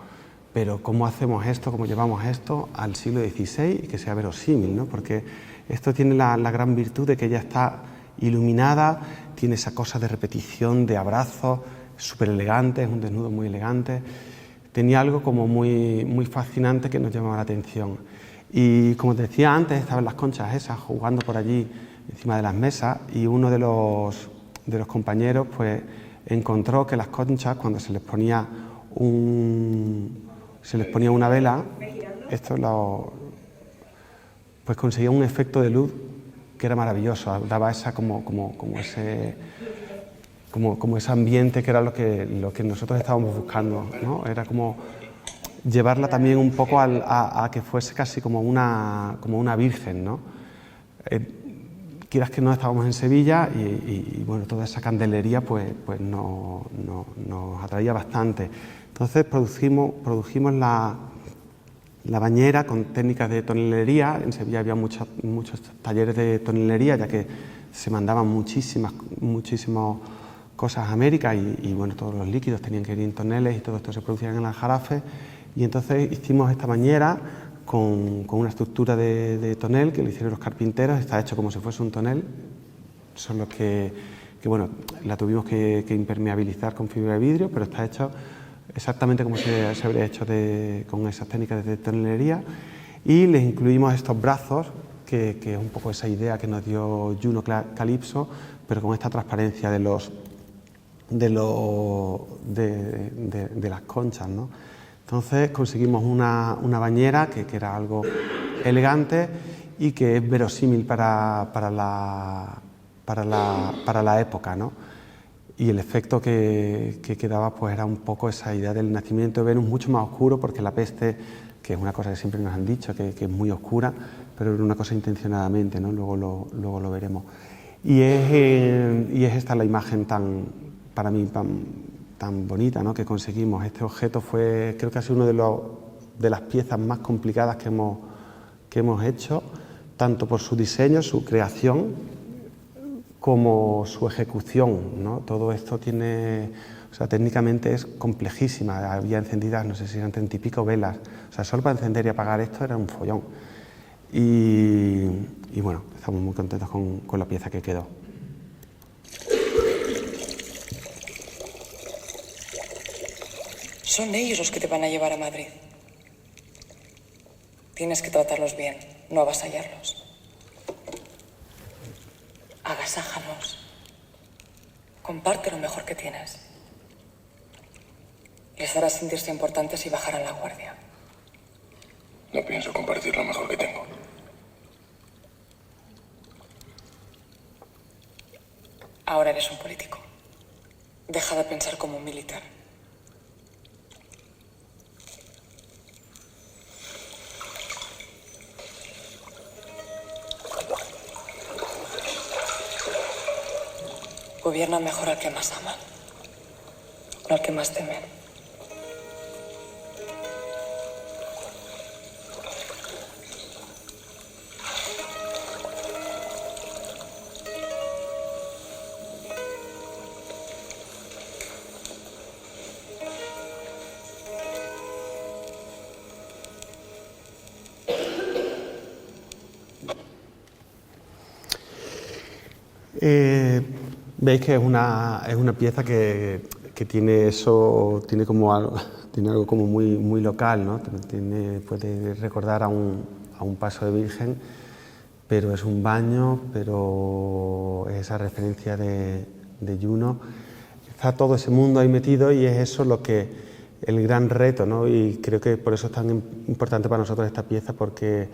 Speaker 1: pero ¿cómo hacemos esto, cómo llevamos esto al siglo XVI y que sea verosímil, ¿no? Porque esto tiene la gran virtud de que ya está iluminada, tiene esa cosa de repetición, de abrazos, súper elegante, es un desnudo muy elegante, tenía algo como muy fascinante que nos llamaba la atención. Y como te decía antes, estaban las conchas esas jugando por allí encima de las mesas, y uno de los compañeros pues encontró que las conchas, cuando se les ponía una vela, pues conseguía un efecto de luz que era maravilloso, daba esa ese ambiente que era lo que nosotros estábamos buscando, ¿no? Era como llevarla también un poco a que fuese casi como una virgen, ¿no? Quieras que no, estábamos en Sevilla y bueno, toda esa candelería pues nos atraía bastante. Entonces produjimos la bañera con técnicas de tonelería. En Sevilla había muchos talleres de tonelería, ya que se mandaban muchísimas cosas a América y bueno, todos los líquidos tenían que ir en toneles y todo esto se producía en el aljarafe. Y entonces hicimos esta bañera con una estructura de tonel que lo hicieron los carpinteros. Está hecho como si fuese un tonel, son los que bueno, la tuvimos que impermeabilizar con fibra de vidrio, pero está hecho exactamente como se habría hecho con esas técnicas de tonelería. Y les incluimos estos brazos, que es un poco esa idea que nos dio Juno Calypso, pero con esta transparencia de las conchas, ¿no? Entonces conseguimos una bañera que era algo elegante y que es verosímil para la época, ¿no? Y el efecto que quedaba pues era un poco esa idea del nacimiento de Venus, mucho más oscuro, porque la peste, que es una cosa que siempre nos han dicho, que es muy oscura, pero era una cosa intencionadamente, ¿no? Luego lo veremos. Y es esta la imagen para mí tan bonita, ¿no? Que conseguimos. Este objeto creo que ha sido una de las piezas más complicadas que hemos hecho, tanto por su diseño, su creación, como su ejecución, ¿no? Todo esto técnicamente es complejísima. Había encendidas, no sé si eran 30 y pico velas. O sea, solo para encender y apagar esto era un follón. Y bueno, estamos muy contentos con la pieza que quedó.
Speaker 2: Son ellos los que te van a llevar a Madrid. Tienes que tratarlos bien, no avasallarlos. Agasájalos. Comparte lo mejor que tienes. Les harás sentirse importantes y bajarán la guardia.
Speaker 3: No pienso compartir lo mejor que tengo.
Speaker 2: Ahora eres un político. Deja de pensar como un militar. Gobierna mejor al que más aman, no al que más temen.
Speaker 1: Veis que es una pieza que tiene algo como muy local, ¿no? Puede recordar a un paso de Virgen, pero es un baño, pero es esa referencia de Juno. Está todo ese mundo ahí metido y es eso el gran reto, ¿no? Y creo que por eso es tan importante para nosotros esta pieza, porque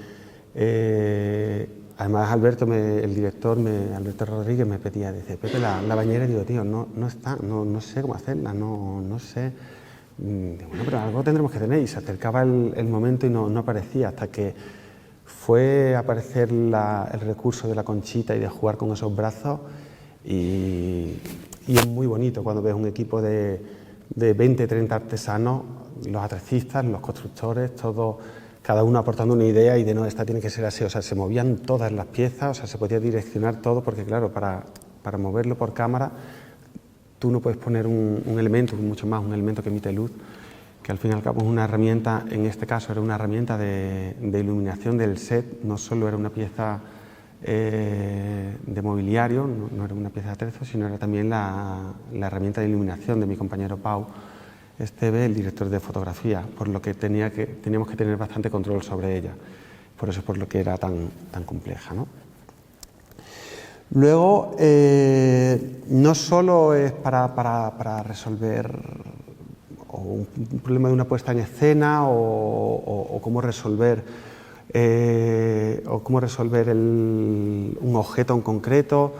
Speaker 1: además Alberto, el director, Alberto Rodríguez, me pedía, dice, Pepe, la bañera, y digo, tío, no sé cómo hacerla, no sé. Digo, bueno, pero algo tendremos que tener. Y se acercaba el momento y no aparecía, hasta que fue a aparecer el recurso de la conchita y de jugar con esos brazos. Y es muy bonito cuando ves un equipo de 20, 30 artesanos, los atrecistas, los constructores, todos, cada uno aportando una idea y de no, esta tiene que ser así. O sea, se movían todas las piezas, o sea, se podía direccionar todo, porque claro, para moverlo por cámara, tú no puedes poner un elemento, mucho más un elemento que emite luz, que al fin y al cabo es una herramienta. En este caso era una herramienta de iluminación del set, no solo era una pieza de mobiliario, no era una pieza de atrezo, sino era también la herramienta de iluminación de mi compañero Pau Esteve, el director de fotografía, por lo que teníamos que tener bastante control sobre ella. Por eso es por lo que era tan compleja, ¿no? Luego, no solo es para resolver un problema de una puesta en escena o cómo resolver un objeto en concreto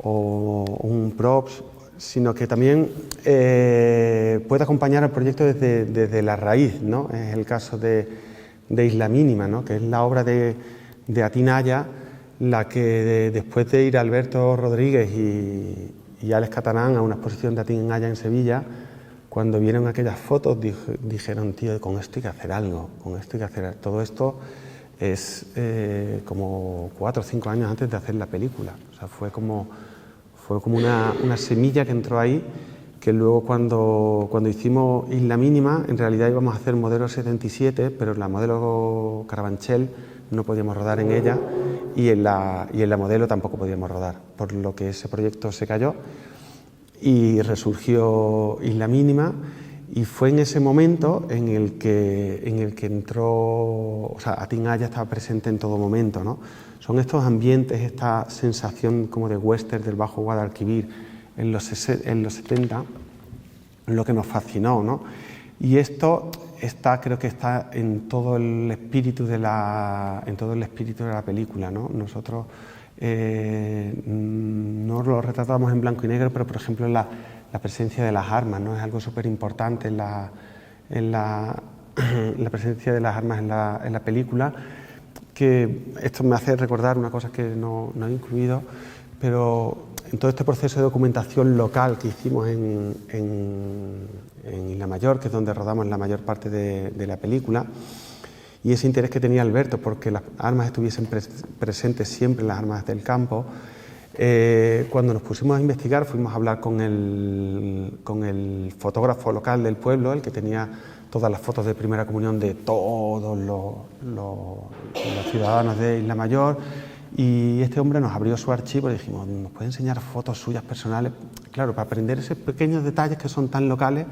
Speaker 1: o un props, sino que también puede acompañar al proyecto desde la raíz, ¿no? Es el caso de Isla Mínima, ¿no? Que es la obra de Atinaya, la que después de ir Alberto Rodríguez y Alex Catanán a una exposición de Atinaya en Sevilla, cuando vieron aquellas fotos dijeron, tío, con esto hay que hacer algo, con esto hay que hacer algo. Todo esto es como 4 o 5 años antes de hacer la película. O sea, fue como una semilla que entró ahí que luego cuando hicimos Isla Mínima, en realidad íbamos a hacer modelo 77, pero la modelo Carabanchel no podíamos rodar en ella y en la modelo tampoco podíamos rodar, por lo que ese proyecto se cayó y resurgió Isla Mínima, y fue en ese momento en el que entró, o sea, Atin Aya estaba presente en todo momento, ¿no? Son estos ambientes, esta sensación como de western del Bajo Guadalquivir en los 70, lo que nos fascinó, ¿no? Y esto creo que está en todo el espíritu de la película, ¿no? Nosotros no lo retratamos en blanco y negro, pero por ejemplo la presencia de las armas, ¿no? Es algo súper importante la presencia de las armas en la película, que esto me hace recordar una cosa que no he incluido, pero en todo este proceso de documentación local que hicimos en Isla Mayor, que es donde rodamos la mayor parte de la película, y ese interés que tenía Alberto porque las armas estuviesen presentes siempre, las armas del campo, cuando nos pusimos a investigar fuimos a hablar con el fotógrafo local del pueblo, el que tenía todas las fotos de primera comunión de todos los ciudadanos de Isla Mayor, y este hombre nos abrió su archivo y dijimos, ¿nos puede enseñar fotos suyas personales? Claro, para aprender esos pequeños detalles que son tan locales,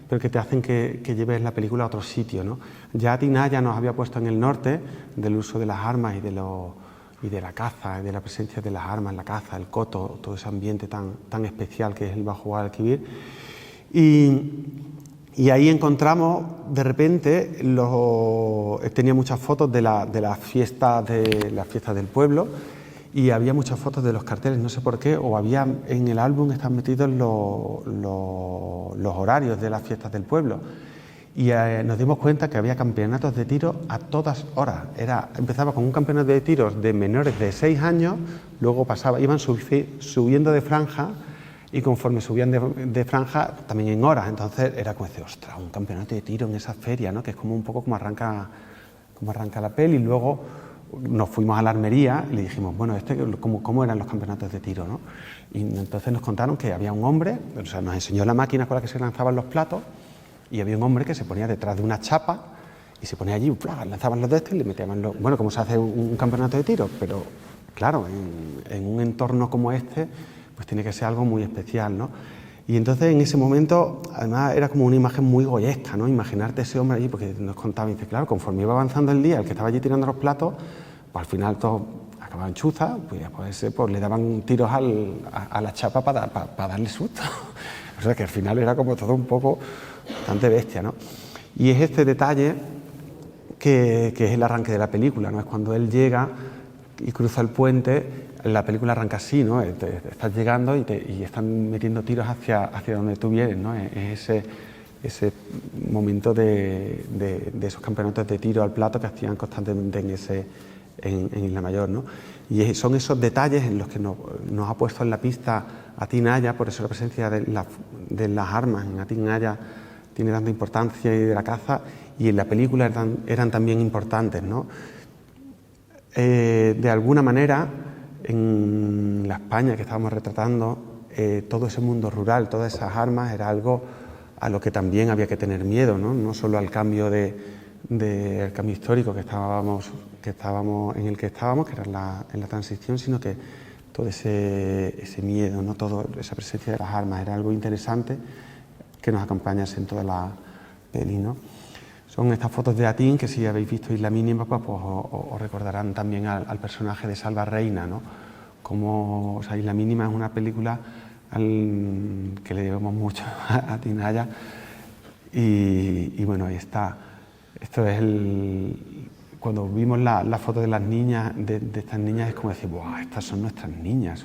Speaker 1: pero que te hacen que lleves la película a otro sitio, ¿no? Ya Atin Aya nos había puesto en el norte del uso de las armas y de la caza, y de la presencia de las armas, la caza, el coto, todo ese ambiente tan especial que es el Bajo Guadalquivir. Y ahí encontramos, de repente, tenía muchas fotos de las fiestas del pueblo, y había muchas fotos de los carteles, no sé por qué, o había en el álbum están metidos los horarios de las fiestas del pueblo. Y nos dimos cuenta que había campeonatos de tiro a todas horas. Empezaba con un campeonato de tiros de menores de 6 años, luego iban subiendo de franja, y conforme subían de franja, también en horas. Entonces era como decir, ostras, un campeonato de tiro en esa feria, ¿no? Que es como un poco como arranca la peli. Y luego nos fuimos a la armería y le dijimos, bueno, ¿cómo eran los campeonatos de tiro, ¿no? Y entonces nos contaron que había un hombre, o sea, nos enseñó la máquina con la que se lanzaban los platos, y había un hombre que se ponía detrás de una chapa y se ponía allí, lanzaban los de estos y le metían bueno, como se hace un campeonato de tiro, pero claro, en un entorno como este, pues tiene que ser algo muy especial, ¿no? Y entonces en ese momento, además, era como una imagen muy goyesca, ¿no? Imaginarte ese hombre allí, porque nos contaba, y dice, claro, conforme iba avanzando el día, el que estaba allí tirando los platos, pues al final todos acababan chuzas, pues le daban tiros a la chapa para darle susto. O sea que al final era como todo un poco bastante bestia, ¿no? Y es este detalle que es el arranque de la película, ¿no? Es cuando él llega y cruza el puente. La película arranca así, ¿no? Estás llegando y están metiendo tiros hacia donde tú vienes, ¿no? Es ese momento de esos campeonatos de tiro al plato que hacían constantemente en Isla Mayor, ¿no? Y son esos detalles en los que nos ha puesto en la pista Atin Aya, por eso la presencia de las armas en Atin Aya tiene tanta importancia, y de la caza, y en la película eran también importantes, ¿no? De alguna manera, en la España que estábamos retratando, todo ese mundo rural, todas esas armas, era algo a lo que también había que tener miedo, ¿no? No solo al cambio el cambio histórico en el que estábamos, que era en la transición, sino que todo ese miedo, ¿no? Toda esa presencia de las armas era algo interesante que nos acompañase en toda la peli, ¿no? Son estas fotos de Atin, que si habéis visto Isla Mínima, pues os recordarán también al personaje de Salva Reina, ¿no? Como, o sea, Isla Mínima es una película que le debemos mucho a Atin Aya, y bueno, ahí está. Esto es cuando vimos la foto de las niñas, de estas niñas, es como decir, ¡buah! Estas son nuestras niñas,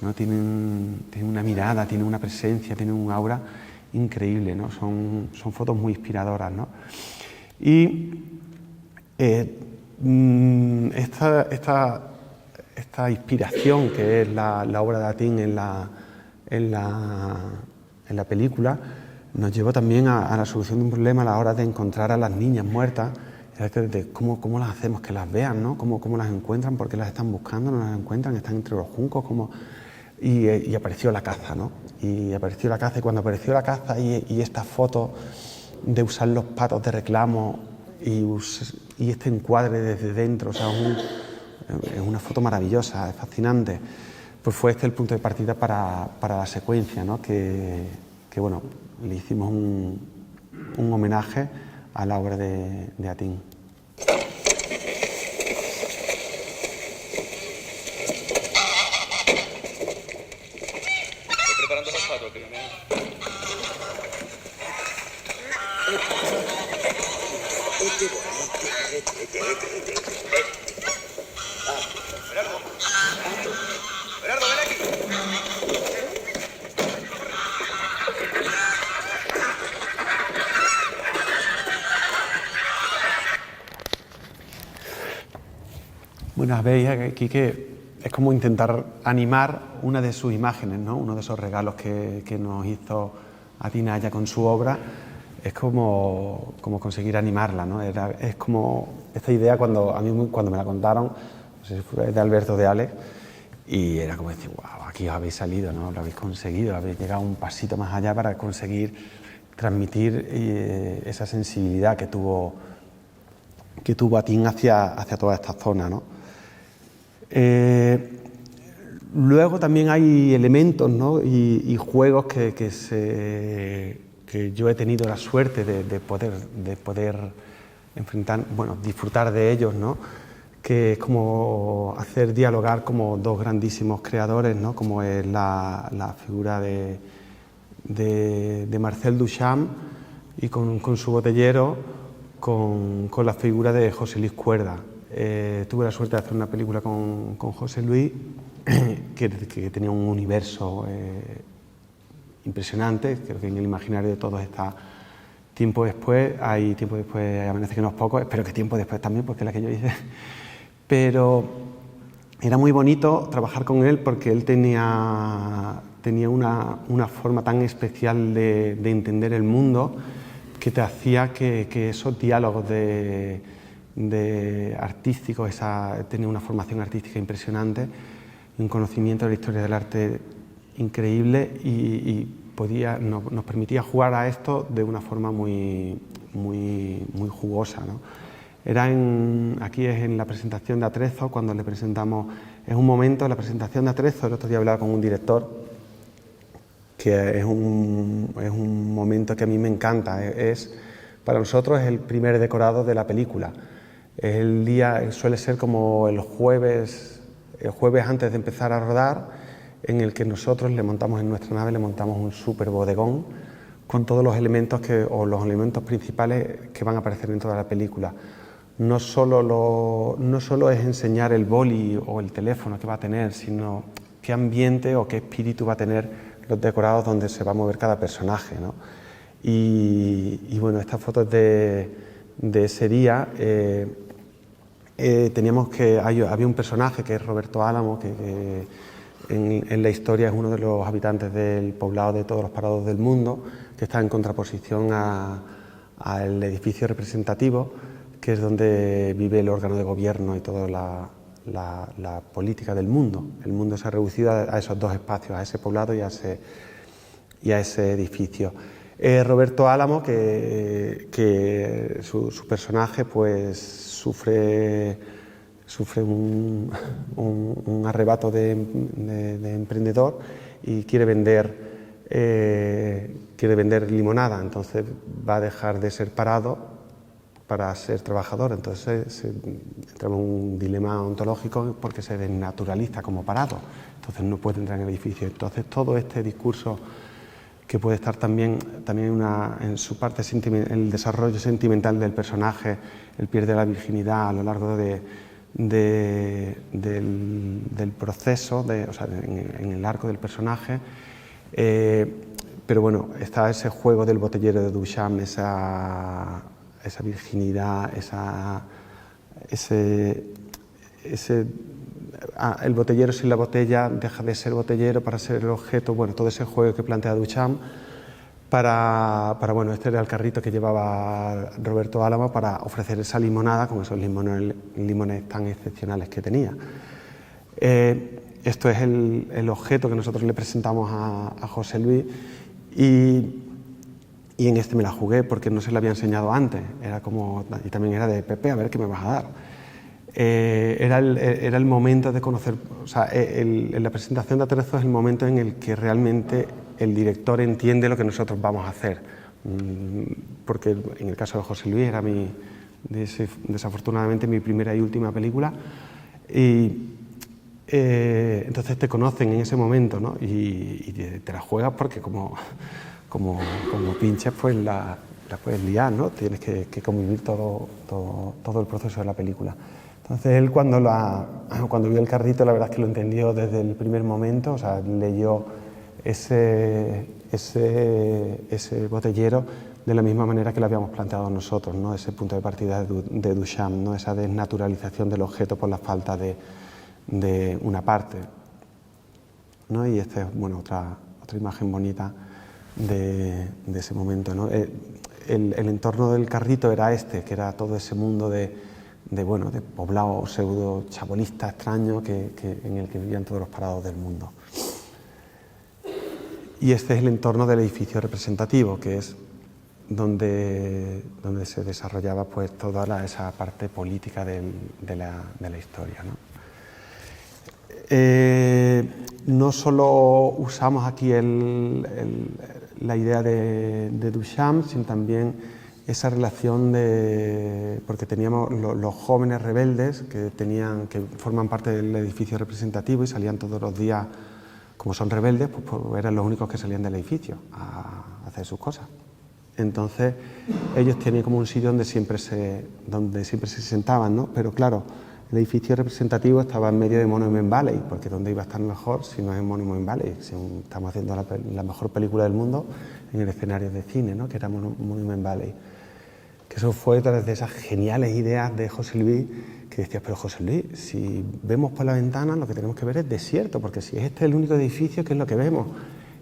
Speaker 1: ¿no? Tienen una mirada, tienen una presencia, tienen un aura increíble, ¿no? Son fotos muy inspiradoras, ¿no? Y esta inspiración que es la obra de Atin en la película nos llevó también a la solución de un problema a la hora de encontrar a las niñas muertas, de cómo las hacemos que las vean, ¿no? Cómo las encuentran, por qué las están buscando, no las encuentran, están entre los juncos, y apareció la caza, ¿no? Y apareció la caza, y cuando apareció la caza y esta foto de usar los patos de reclamo y este encuadre desde dentro, o sea, es una foto maravillosa, es fascinante, pues fue este el punto de partida para la secuencia, ¿no? Que bueno, le hicimos un homenaje a la obra de Atín.
Speaker 3: Preparando los patos, que me... Gerardo, ven aquí.
Speaker 1: Bueno, veis aquí que es como intentar animar una de sus imágenes, ¿no? Uno de esos regalos que nos hizo Atinaya con su obra, es como conseguir animarla, ¿no? Es como esta idea cuando me la contaron, no sé si fue de Alberto de Alex, y era como decir, wow, aquí os habéis salido, ¿no? Lo habéis conseguido, habéis llegado un pasito más allá para conseguir transmitir esa sensibilidad que tuvo Atín hacia toda esta zona, ¿no? Luego también hay elementos, ¿no? y juegos que yo he tenido la suerte de poder enfrentar, bueno, disfrutar de ellos, ¿no? Que es como hacer dialogar como dos grandísimos creadores, ¿no? Como es la figura de Marcel Duchamp y con su botellero, con la figura de José Luis Cuerda. Tuve la suerte de hacer una película con José Luis que tenía un universo impresionante. Creo que en el imaginario de todos está Tiempo después, hay Tiempo después, Amanece que no es poco, espero que Tiempo después también, porque es la que yo hice. Pero era muy bonito trabajar con él porque él tenía una forma tan especial de entender el mundo que te hacía que esos diálogos artísticos, tenía una formación artística impresionante, un conocimiento de la historia del arte increíble y nos permitía jugar a esto de una forma muy jugosa, ¿no? Aquí es en la presentación de Atrezo, cuando le presentamos, es un momento, la presentación de Atrezo, el otro día hablaba con un director, que es un momento que a mí me encanta, para nosotros es el primer decorado de la película, es el día, suele ser como el jueves antes de empezar a rodar, en el que nosotros le montamos en nuestra nave, le montamos un súper bodegón con todos los elementos los elementos principales que van a aparecer en toda la película. No solo es enseñar el boli o el teléfono que va a tener, sino qué ambiente o qué espíritu va a tener los decorados donde se va a mover cada personaje, ¿no? Y bueno, estas fotos de ese día, había un personaje que es Roberto Álamo, que en la historia es uno de los habitantes del poblado de todos los parados del mundo, que está en contraposición al edificio representativo, que es donde vive el órgano de gobierno y toda la política del mundo. El mundo se ha reducido a esos dos espacios, a ese poblado y a ese edificio. Roberto Álamo, que su personaje pues sufre un arrebato de emprendedor y quiere vender limonada, entonces va a dejar de ser parado para ser trabajador, entonces entra en un dilema ontológico porque se desnaturaliza como parado, entonces no puede entrar en el edificio. Entonces todo este discurso que puede estar también en su parte el desarrollo sentimental del personaje, él pierde la virginidad a lo largo del proceso, en el arco del personaje, pero bueno, está ese juego del botellero de Duchamp, esa virginidad, el botellero sin la botella deja de ser botellero para ser el objeto, bueno, todo ese juego que plantea Duchamp bueno, este era el carrito que llevaba Roberto Álamo para ofrecer esa limonada con esos limones tan excepcionales que tenía. esto es el objeto que nosotros le presentamos a José Luis y en este me la jugué porque no se la había enseñado antes, era como, y también era de Pepe, a ver qué me vas a dar. Era el momento de conocer, o sea, la presentación de Aterezos es el momento en el que realmente el director entiende lo que nosotros vamos a hacer, porque en el caso de José Luis era desafortunadamente mi primera y última película, y entonces te conocen en ese momento, ¿no? y te la juegas porque como pinches pues la puedes liar, ¿no? Tienes que convivir todo el proceso de la película. Entonces él cuando vio el carrito, la verdad es que lo entendió desde el primer momento, o sea, leyó ese botellero de la misma manera que lo habíamos planteado nosotros, ¿no? Ese punto de partida de Duchamp, ¿no? Esa desnaturalización del objeto por la falta de una parte, ¿no? Y esta es, bueno, otra imagen bonita de ese momento, ¿no? El entorno del carrito era que era todo ese mundo de poblado pseudo chabolista extraño en el que vivían todos los parados del mundo. Y este es el entorno del edificio representativo, que es donde se desarrollaba pues toda esa parte política de la historia, ¿no? No solo usamos aquí la idea de Duchamp, sino también esa relación porque teníamos los jóvenes rebeldes que forman parte del edificio representativo y salían todos los días, como son rebeldes, pues eran los únicos que salían del edificio a hacer sus cosas. Entonces ellos tenían como un sitio donde siempre se sentaban, ¿no? Pero claro, el edificio representativo estaba en medio de Monument Valley, porque ¿dónde iba a estar mejor si no es en Monument Valley? Si estamos haciendo la mejor película del mundo en el escenario de cine, ¿no? Que era Monument Valley. Que eso fue tras de esas geniales ideas de José Luis, que decías, pero José Luis, si vemos por la ventana lo que tenemos que ver es desierto, porque si es el único edificio, ¿qué es lo que vemos?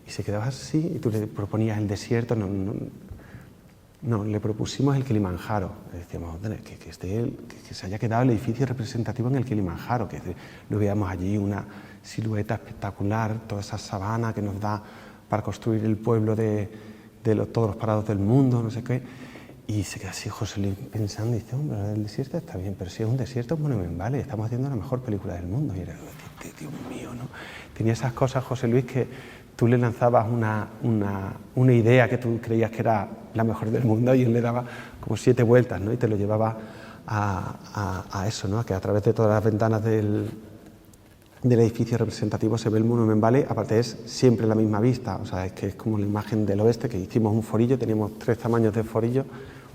Speaker 1: Y se quedaba así y tú le proponías el desierto, no, le propusimos el Kilimanjaro. Le decíamos, que se haya quedado el edificio representativo en el Kilimanjaro, que lo veíamos allí, una silueta espectacular, toda esa sabana que nos da para construir el pueblo de todos los parados del mundo, no sé qué. Y se queda así José Luis pensando y dice, hombre, el desierto está bien, pero si es un desierto, bueno, vale, estamos haciendo la mejor película del mundo. Y era, Dios mío, ¿no? Tenía esas cosas, José Luis, que tú le lanzabas una idea que tú creías que era la mejor del mundo y él le daba como 7 vueltas, ¿no? Y te lo llevaba a eso, ¿no? Que a través de todas las ventanas del edificio representativo se ve el Monument Valley, aparte es siempre la misma vista, o sea, es que es como la imagen del oeste, que hicimos un forillo, teníamos 3 tamaños de forillo.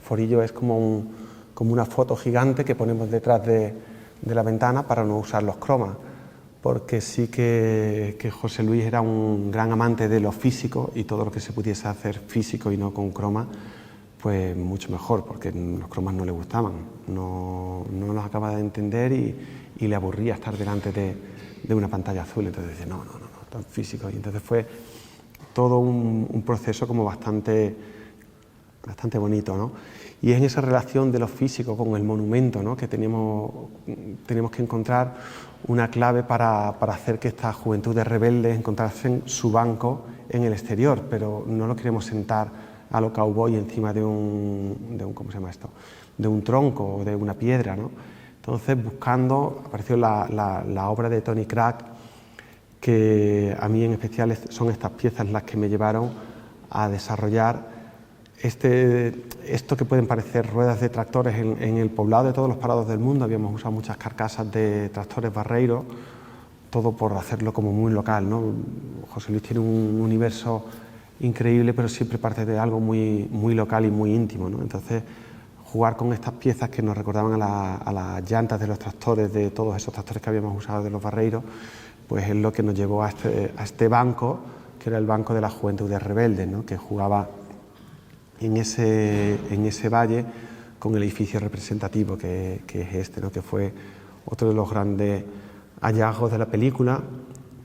Speaker 1: Forillo es como una foto gigante que ponemos detrás de la ventana para no usar los cromas, porque sí que José Luis era un gran amante de lo físico y todo lo que se pudiese hacer físico y no con croma, pues mucho mejor, porque los cromas no le gustaban, no los acaba de entender y le aburría estar delante de una pantalla azul, entonces decía, no, tan físico, y entonces fue todo un proceso como bastante bonito, ¿no? Y es en esa relación de lo físico con el monumento, ¿no? Que tenemos que encontrar una clave para hacer que esta juventud de rebeldes encontrasen su banco en el exterior, pero no lo queremos sentar a lo cowboy encima de un ¿cómo se llama esto? De un tronco o de una piedra, ¿no? Entonces, apareció la obra de Tony Crack, que a mí en especial son estas piezas las que me llevaron a desarrollar esto que pueden parecer ruedas de tractores en el poblado de todos los parados del mundo. Habíamos usado muchas carcasas de tractores barreiros, todo por hacerlo como muy local, ¿no? José Luis tiene un universo increíble, pero siempre parte de algo muy, muy local y muy íntimo, ¿no? Entonces, jugar con estas piezas que nos recordaban a las llantas de los tractores, de todos esos tractores que habíamos usado de los barreiros, pues es lo que nos llevó a este banco, que era el banco de la juventud de rebeldes, ¿no? Que jugaba en ese valle con el edificio representativo que es este, ¿no? Que fue otro de los grandes hallazgos de la película,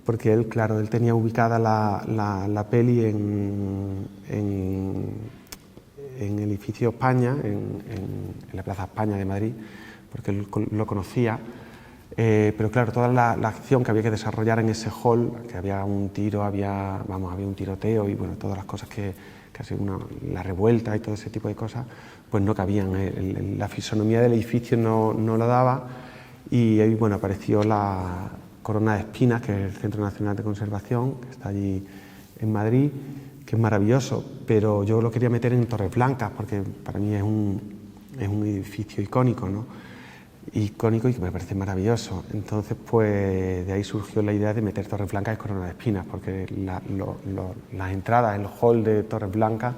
Speaker 1: porque él tenía ubicada la peli en el edificio España, en la Plaza España de Madrid, porque él lo conocía, Pero claro, toda la acción que había que desarrollar en ese hall, que había un tiro, había un tiroteo y bueno, todas las cosas que ha sido la revuelta y todo ese tipo de cosas, pues no cabían. La fisonomía del edificio no lo daba, y ahí bueno, apareció la Corona de Espinas, que es el Centro Nacional de Conservación, que está allí en Madrid, que es maravilloso, pero yo lo quería meter en Torres Blancas porque para mí es un edificio icónico, ¿no? Icónico y que me parece maravilloso. Entonces, pues de ahí surgió la idea de meter Torres Blancas y Corona de Espinas, porque las entradas, el hall de Torres Blancas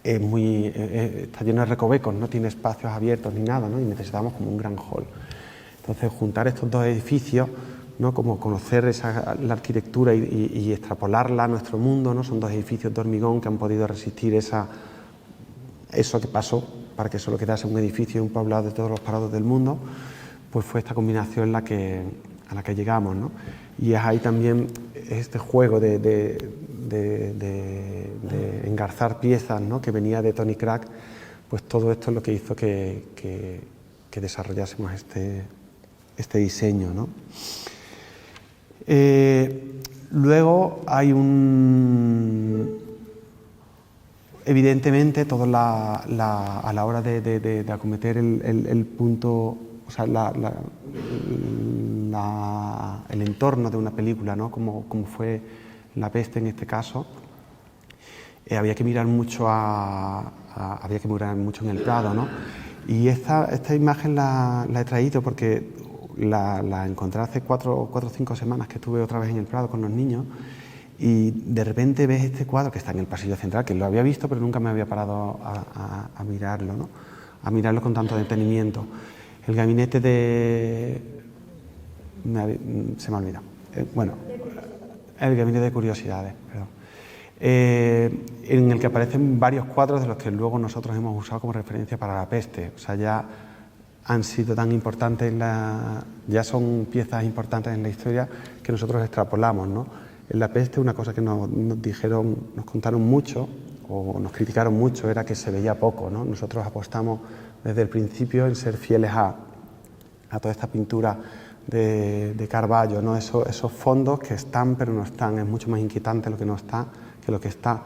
Speaker 1: está lleno de recovecos, no tiene espacios abiertos ni nada, ¿no? Y necesitamos como un gran hall. Entonces, juntar estos dos edificios, ¿no? Como conocer la arquitectura y extrapolarla a nuestro mundo, ¿no? Son dos edificios de hormigón que han podido resistir eso que pasó, para que solo quedase un edificio y un poblado de todos los parados del mundo, pues fue esta combinación a la que llegamos, ¿no? Y es ahí también este juego de engarzar piezas, ¿no? Que venía de Tony Crack, pues todo esto es lo que hizo que desarrollásemos este diseño, ¿no? Luego hay evidentemente, todo a la hora de acometer el punto, o sea, el entorno de una película, ¿no? Como fue La Peste en este caso, había que mirar mucho en el Prado, ¿no? Y esta imagen la he traído porque la encontré hace 4 o 5 semanas que estuve otra vez en el Prado con los niños. Y de repente ves este cuadro que está en el pasillo central, que lo había visto pero nunca me había parado a mirarlo, ¿no? A mirarlo con tanto detenimiento. El gabinete se me ha olvidado. Bueno, el gabinete de curiosidades, perdón. En el que aparecen varios cuadros de los que luego nosotros hemos usado como referencia para La Peste. O sea, ya han sido tan importantes, ya son piezas importantes en la historia que nosotros extrapolamos, ¿no? En La Peste una cosa que nos contaron mucho o nos criticaron mucho era que se veía poco, ¿no? Nosotros apostamos desde el principio en ser fieles a toda esta pintura de Carballo, ¿no? Esos fondos que están pero no están, es mucho más inquietante lo que no está que lo que está.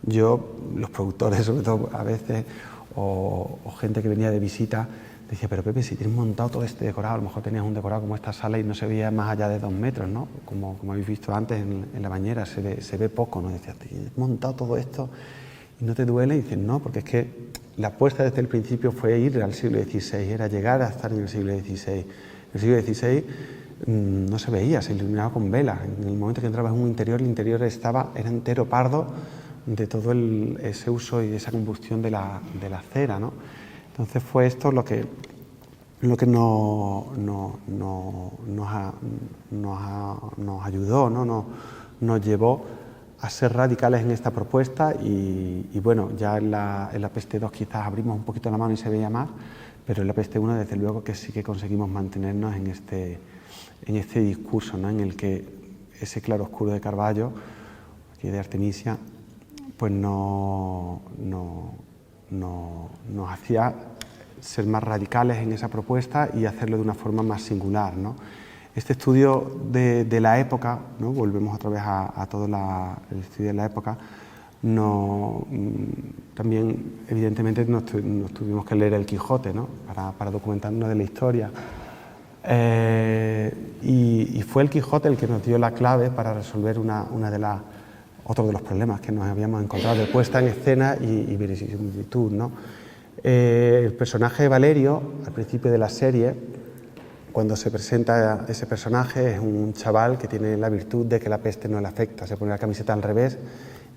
Speaker 1: Los productores sobre todo a veces, o gente que venía de visita, decía, pero Pepe, si tienes montado todo este decorado, a lo mejor tenías un decorado como esta sala y no se veía más allá de 2 metros, ¿no? Como habéis visto antes en la bañera, se ve poco, ¿no? Decías, tienes montado todo esto y no te duele. Y dices, no, porque es que la apuesta desde el principio fue ir al siglo XVI, era llegar a estar en el siglo XVI. En el siglo XVI no se veía, se iluminaba con velas. En el momento que entrabas en un interior, el interior era entero pardo de todo ese uso y esa combustión de la cera, ¿no? Entonces fue esto lo que nos ayudó, ¿no? Nos llevó a ser radicales en esta propuesta y bueno, ya en la Peste 2 quizás abrimos un poquito la mano y se veía más, pero en la Peste 1 desde luego que sí que conseguimos mantenernos en este discurso, ¿no? En el que ese claroscuro de Carballo, aquí de Artemisia, pues nos hacía ser más radicales en esa propuesta y hacerlo de una forma más singular, ¿no? Este estudio de la época, ¿no? Volvemos otra vez a todo el estudio de la época, también evidentemente nos tuvimos que leer el Quijote, ¿no? para documentarnos de la historia. Y fue el Quijote el que nos dio la clave para resolver otro de los problemas que nos habíamos encontrado de puesta en escena y verisimilitud, ¿no? El personaje de Valerio, al principio de la serie, cuando se presenta ese personaje, es un chaval que tiene la virtud de que la peste no le afecta, se pone la camiseta al revés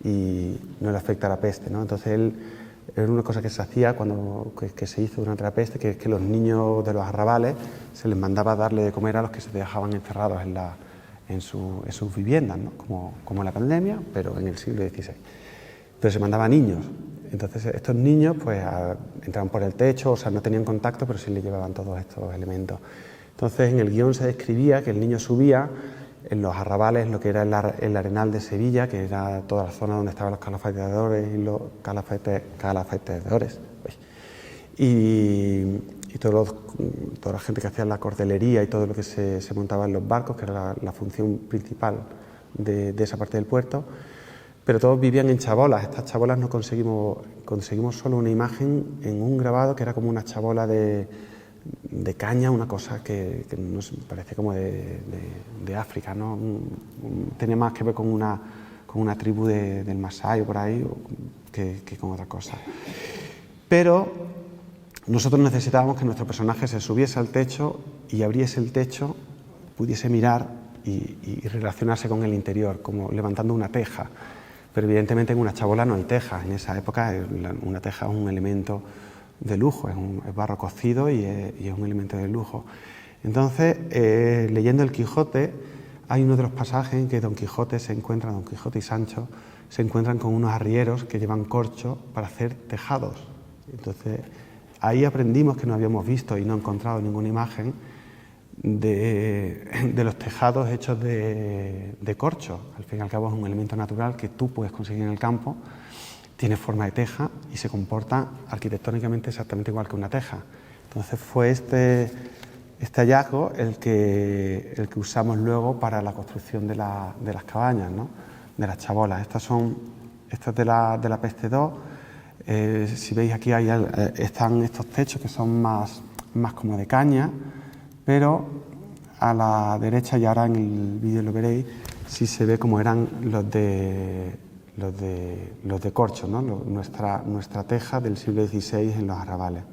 Speaker 1: y no le afecta la peste, ¿no? Entonces él, era una cosa que se hacía que se hizo durante la peste, que es que los niños de los arrabales se les mandaba darle de comer a los que se dejaban encerrados en sus viviendas, ¿no? Como en la pandemia, pero en el siglo XVI. Pero se mandaba a niños. Entonces estos niños pues entraban por el techo, o sea, no tenían contacto, pero sí le llevaban todos estos elementos. Entonces en el guión se describía que el niño subía en los arrabales, lo que era el Arenal de Sevilla, que era toda la zona donde estaban los calafeteadores y los calafeteadores. Y toda la gente que hacía la cordelería y todo lo que se montaba en los barcos, que era la función principal de esa parte del puerto, pero todos vivían en chabolas. Estas chabolas no conseguimos solo una imagen en un grabado que era como una chabola de caña, una cosa que no sé, parecía como de África, ¿no? Tenía más que ver con una tribu del Masái o por ahí que con otra cosa. Pero nosotros necesitábamos que nuestro personaje se subiese al techo y abriese el techo, pudiese mirar y relacionarse con el interior, como levantando una teja. Pero evidentemente en una chabola no hay teja. En esa época una teja es un elemento de lujo, es barro cocido y es un elemento de lujo. Entonces, leyendo el Quijote, hay uno de los pasajes en que Don Quijote y Sancho se encuentran con unos arrieros que llevan corcho para hacer tejados. Entonces, ahí aprendimos que no habíamos visto y no encontrado ninguna imagen de los tejados hechos de corcho. Al fin y al cabo es un elemento natural que tú puedes conseguir en el campo, tiene forma de teja y se comporta arquitectónicamente exactamente igual que una teja. Entonces fue este hallazgo el que usamos luego para la construcción de las cabañas, ¿no? De las chabolas. Estas es de la Peste II. Si veis aquí están estos techos que son más como de caña, pero a la derecha, y ahora en el vídeo lo veréis, sí se ve como eran los de corcho, ¿no? Nuestra teja del siglo XVI en los arrabales.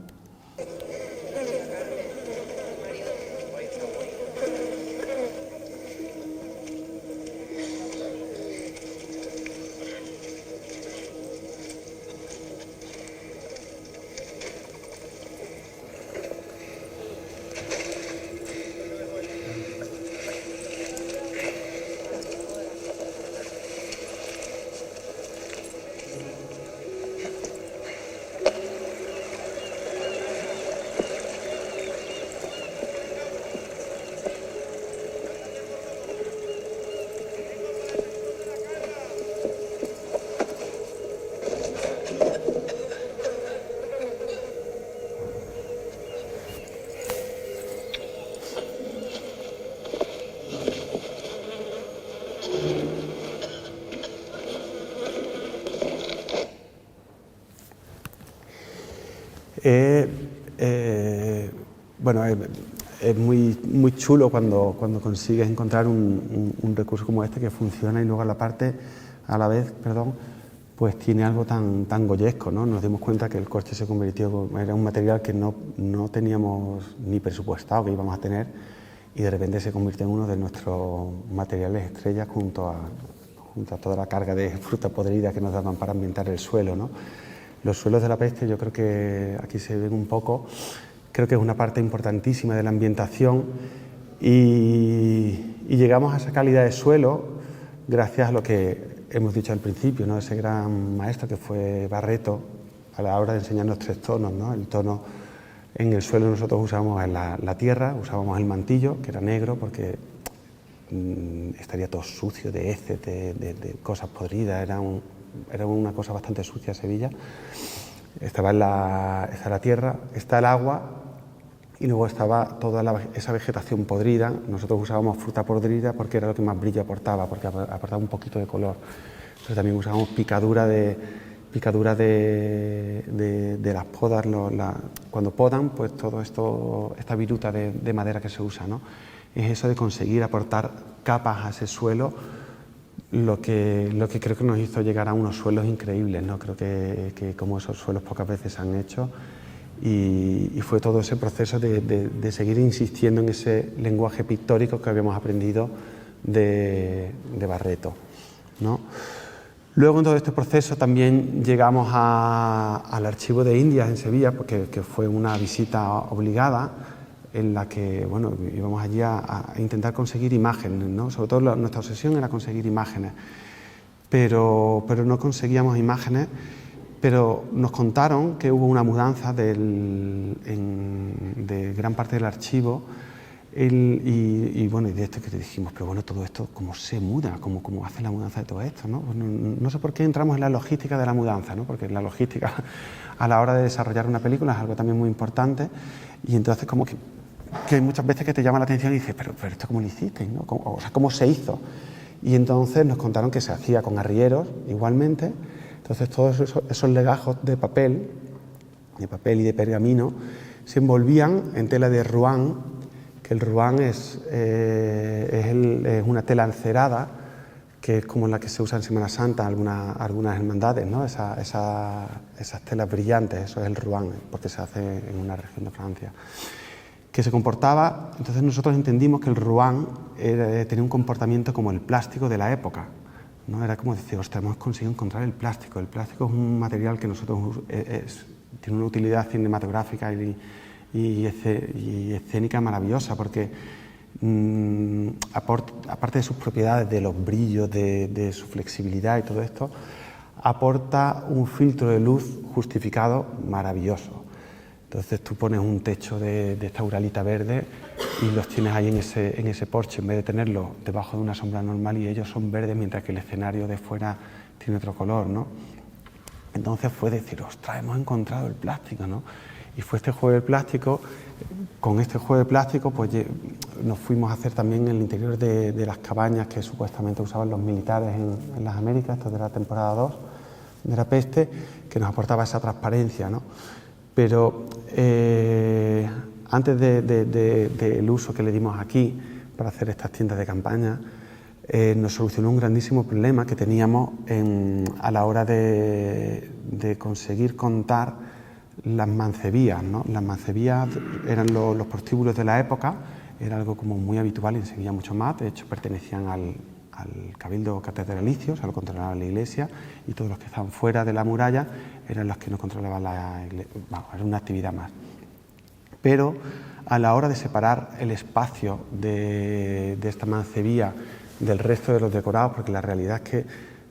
Speaker 1: Bueno, es muy chulo cuando consigues encontrar un recurso como este que funciona y luego a la vez, pues tiene algo tan goyesco, ¿no? Nos dimos cuenta que el corcho se convirtió, era un material que no teníamos ni presupuestado que íbamos a tener, y de repente se convirtió en uno de nuestros materiales estrellas junto a toda la carga de fruta podrida que nos daban para ambientar el suelo, ¿no? Los suelos de la Peste, yo creo que aquí se ven un poco, creo que es una parte importantísima de la ambientación, y llegamos a esa calidad de suelo gracias a lo que hemos dicho al principio, ¿no? Ese gran maestro que fue Barreto a la hora de enseñarnos 3 tonos, ¿no? El tono en el suelo nosotros usábamos la tierra, usábamos el mantillo, que era negro porque estaría todo sucio de heces, de cosas podridas, era una cosa bastante sucia Sevilla. Está la tierra, está el agua y luego estaba toda esa vegetación podrida. Nosotros usábamos fruta podrida porque era lo que más brillo aportaba, porque aportaba un poquito de color. Pero también usábamos picadura de las podas. Cuando podan, pues todo esto, esta viruta de madera que se usa, ¿no? Es eso de conseguir aportar capas a ese suelo, lo que creo que nos hizo llegar a unos suelos increíbles, ¿no? Creo que como esos suelos pocas veces se han hecho, y fue todo ese proceso de seguir insistiendo en ese lenguaje pictórico que habíamos aprendido de Barreto, ¿no? Luego en todo este proceso también llegamos al Archivo de Indias en Sevilla, porque fue una visita obligada en la que, bueno, íbamos allí a intentar conseguir imágenes, ¿no? Sobre todo nuestra obsesión era conseguir imágenes, pero no conseguíamos imágenes, pero nos contaron que hubo una mudanza de gran parte del archivo, bueno, y de esto que te dijimos, pero bueno, todo esto, ¿cómo se muda? ¿Cómo hace la mudanza de todo esto, ¿no? No sé por qué entramos en la logística de la mudanza, ¿no? Porque en la logística a la hora de desarrollar una película, es algo también muy importante, y entonces como que hay muchas veces que te llama la atención y dices, pero esto ¿cómo lo hicisteis, ¿no? O sea, ¿cómo se hizo? Y entonces nos contaron que se hacía con arrieros igualmente. Entonces todos esos legajos de papel y de pergamino se envolvían en tela de ruán, que el ruán es una tela encerada, que es como la que se usa en Semana Santa algunas hermandades, ¿no? Esas telas brillantes, eso es el ruán, porque se hace en una región de Francia. Que se comportaba, entonces nosotros entendimos que el ruán tenía un comportamiento como el plástico de la época, ¿no? Era como decir, ostras, hemos conseguido encontrar el plástico. El plástico es un material que nosotros tiene una utilidad cinematográfica y escénica maravillosa, porque aparte de sus propiedades, de los brillos, de su flexibilidad y todo esto, aporta un filtro de luz justificado maravilloso. Entonces tú pones un techo de esta uralita verde y los tienes ahí en ese porche, en vez de tenerlos debajo de una sombra normal, y ellos son verdes mientras que el escenario de fuera tiene otro color, ¿no? Entonces fue decir, ostras, hemos encontrado el plástico, ¿no? Y fue este juego de plástico. Con este juego de plástico pues nos fuimos a hacer también el interior de las cabañas que supuestamente usaban los militares en las Américas, esto de la temporada 2 de la peste, que nos aportaba esa transparencia, ¿no? Pero antes del uso que le dimos aquí para hacer estas tiendas de campaña, nos solucionó un grandísimo problema que teníamos a la hora de conseguir contar las mancebías, ¿no? Las mancebías eran los prostíbulos de la época, era algo como muy habitual y en Sevilla mucho más. De hecho pertenecían al cabildo catedralicio, o sea, lo controlaba la iglesia, y todos los que estaban fuera de la muralla eran los que no controlaban la iglesia. Bueno, era una actividad más. Pero a la hora de separar el espacio de esta mancebía del resto de los decorados, porque la realidad es que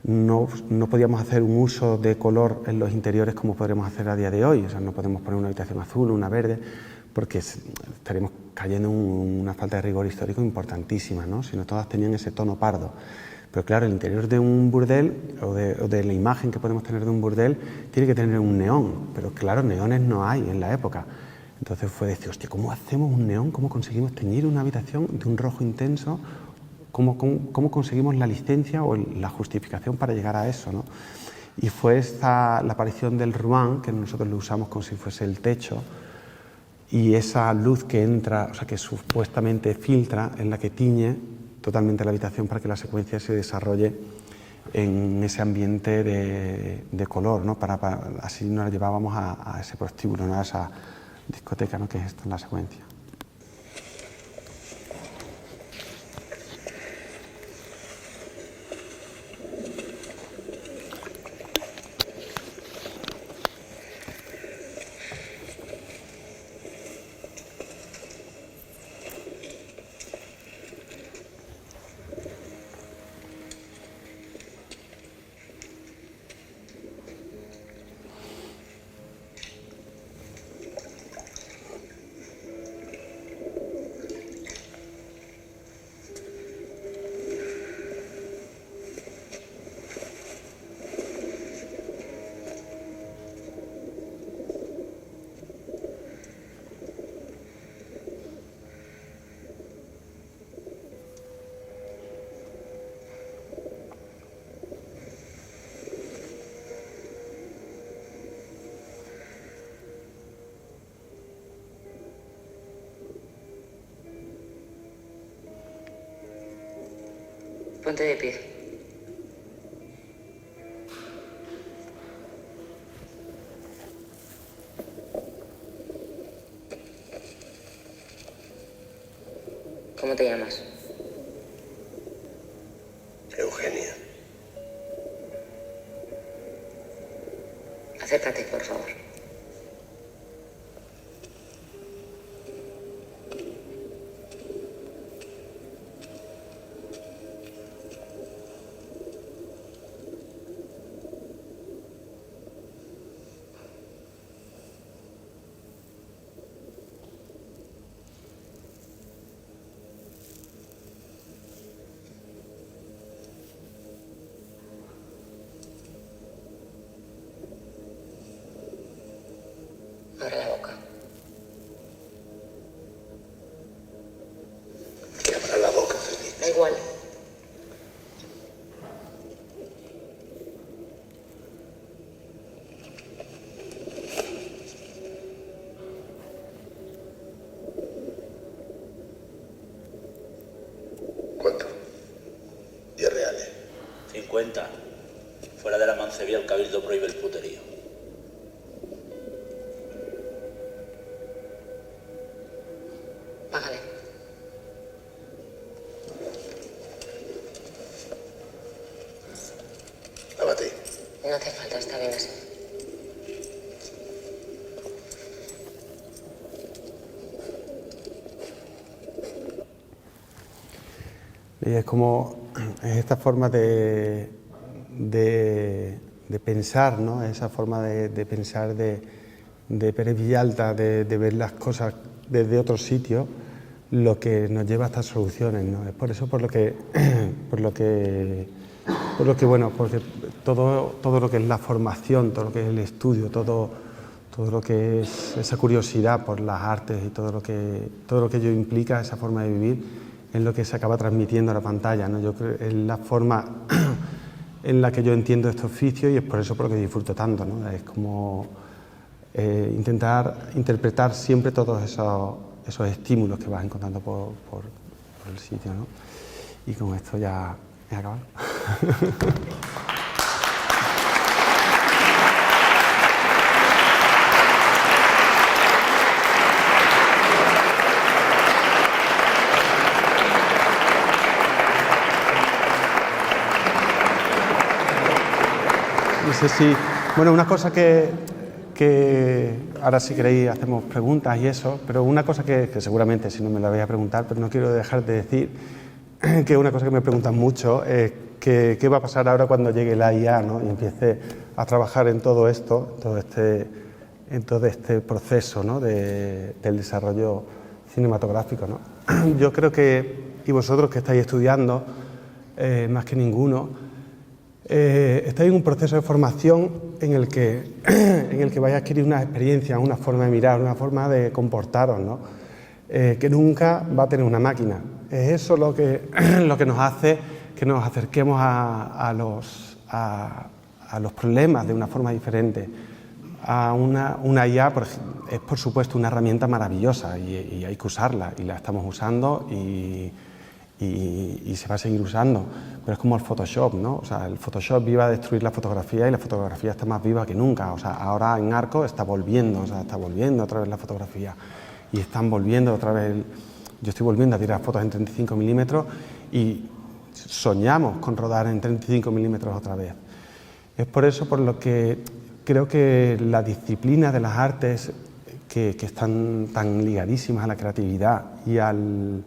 Speaker 1: no podíamos hacer un uso de color en los interiores como podremos hacer a día de hoy. O sea, no podemos poner una habitación azul, una verde, porque estaríamos cayendo en una falta de rigor histórico importantísima, ¿no? Si no, todas tenían ese tono pardo. Pero claro, el interior de un burdel, o de la imagen que podemos tener de un burdel, tiene que tener un neón, pero claro, neones no hay en la época. Entonces fue decir, hostia, ¿cómo hacemos un neón? ¿Cómo conseguimos teñir una habitación de un rojo intenso? ¿Cómo conseguimos la licencia o la justificación para llegar a eso, ¿no? Y fue la aparición del ruán, que nosotros lo usamos como si fuese el techo, y esa luz que entra, o sea, que supuestamente filtra, en la que tiñe totalmente la habitación para que la secuencia se desarrolle en ese ambiente de color, ¿no? Así nos la llevábamos a ese prostíbulo, ¿no? A esa discoteca, ¿no? Que es esta en la secuencia.
Speaker 2: Ponte de pie. ¿Cómo te llamas?
Speaker 3: Eugenia.
Speaker 2: Acércate, por favor. Abre la boca.
Speaker 3: Que abra la boca, te he dicho.
Speaker 2: Da igual.
Speaker 3: ¿Cuánto? 10 reales.
Speaker 4: 50. Fuera de la Mancebía el Cabildo prohíbe el puterío.
Speaker 2: Págale.
Speaker 3: Lávate.
Speaker 2: No hace falta, está bien así.
Speaker 1: Y es como esta forma de pensar, ¿no? Esa forma de pensar de Pérez Villalta, de ver las cosas desde otro sitio, lo que nos lleva a estas soluciones, ¿no? Es por eso por lo que bueno, porque todo lo que es la formación, todo lo que es el estudio, todo lo que es esa curiosidad por las artes y todo lo que ello implica, esa forma de vivir, es lo que se acaba transmitiendo a la pantalla, ¿no? Yo creo es la forma en la que yo entiendo este oficio y es por eso por lo que disfruto tanto, ¿no? Es como intentar interpretar siempre todos esos estímulos que vas encontrando por el sitio, ¿no? Y con esto ya he acabado. No sé si... Bueno, una cosa que ahora si queréis hacemos preguntas y eso, pero una cosa que seguramente si no me la vais a preguntar, pero no quiero dejar de decir, que una cosa que me preguntan mucho es qué va a pasar ahora cuando llegue la IA, ¿no? Y empiece a trabajar en todo esto, en todo este proceso, ¿no? del desarrollo cinematográfico, ¿no? Yo creo que, y vosotros que estáis estudiando, más que ninguno, estáis en un proceso de formación en el que vais a adquirir una experiencia, una forma de mirar, una forma de comportaros, ¿no? Que nunca va a tener una máquina. Es eso lo que nos hace que nos acerquemos a los problemas de una forma diferente. A una IA es por supuesto una herramienta maravillosa y hay que usarla y la estamos usando y se va a seguir usando, pero es como el Photoshop, ¿no? O sea, el Photoshop iba a destruir la fotografía y la fotografía está más viva que nunca. O sea, ahora en Arco está volviendo otra vez la fotografía y están volviendo otra vez. Yo estoy volviendo a tirar fotos en 35 milímetros y soñamos con rodar en 35 milímetros otra vez. Es por eso por lo que creo que la disciplina de las artes que están tan ligadísimas a la creatividad y al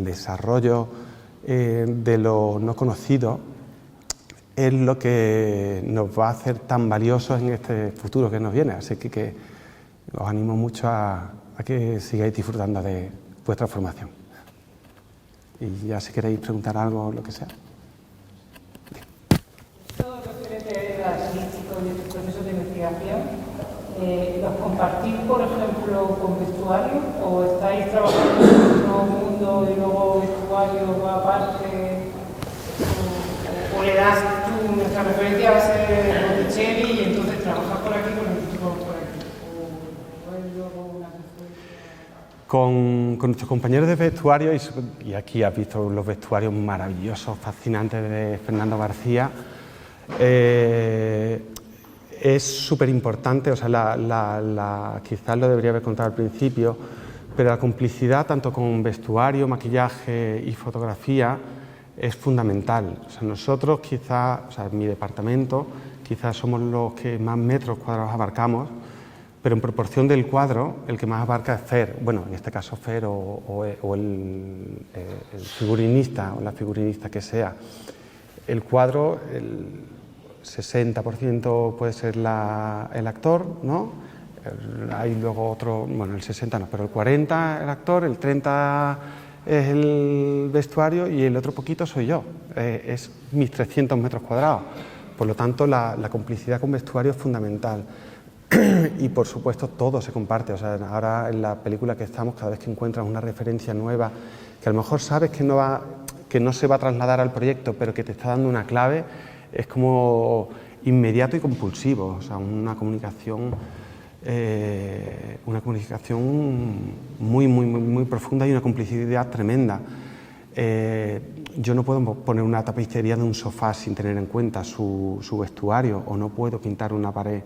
Speaker 1: desarrollo de lo no conocido es lo que nos va a hacer tan valiosos en este futuro que nos viene. Así que os animo mucho a que sigáis disfrutando de vuestra formación. Y ya si queréis preguntar algo o lo que sea.
Speaker 5: Todo referente a artísticos y estos procesos de investigación, ¿los compartís, por ejemplo, con vestuario o estáis trabajando en otro mundo y luego vestuario va aparte? ¿O le das tú, nuestra referencia va a ser Botticelli y entonces trabajas por aquí con el por aquí? ¿O es luego una referencia?
Speaker 1: Con nuestros compañeros de vestuario, y aquí has visto los vestuarios maravillosos, fascinantes de Fernando García, es súper importante, o sea, quizás lo debería haber contado al principio, pero la complicidad tanto con vestuario, maquillaje y fotografía es fundamental. O sea, nosotros quizás, o sea, en mi departamento, quizás somos los que más metros cuadrados abarcamos, pero en proporción del cuadro, el que más abarca es Fer, bueno, en este caso Fer o el figurinista o la figurinista que sea. El cuadro, el 60% puede ser el actor, ¿no? Hay luego otro, bueno, el 60 no, pero el 40 el actor, el 30 es el vestuario y el otro poquito soy yo. Es mis 300 metros cuadrados. Por lo tanto, la complicidad con vestuario es fundamental. y por supuesto todo se comparte. O sea, ahora en la película que estamos, cada vez que encuentras una referencia nueva, que a lo mejor sabes que no se va a trasladar al proyecto, pero que te está dando una clave, es como inmediato y compulsivo. O sea, una comunicación muy profunda y una complicidad tremenda. Yo no puedo poner una tapicería de un sofá sin tener en cuenta su vestuario, o no puedo pintar una pared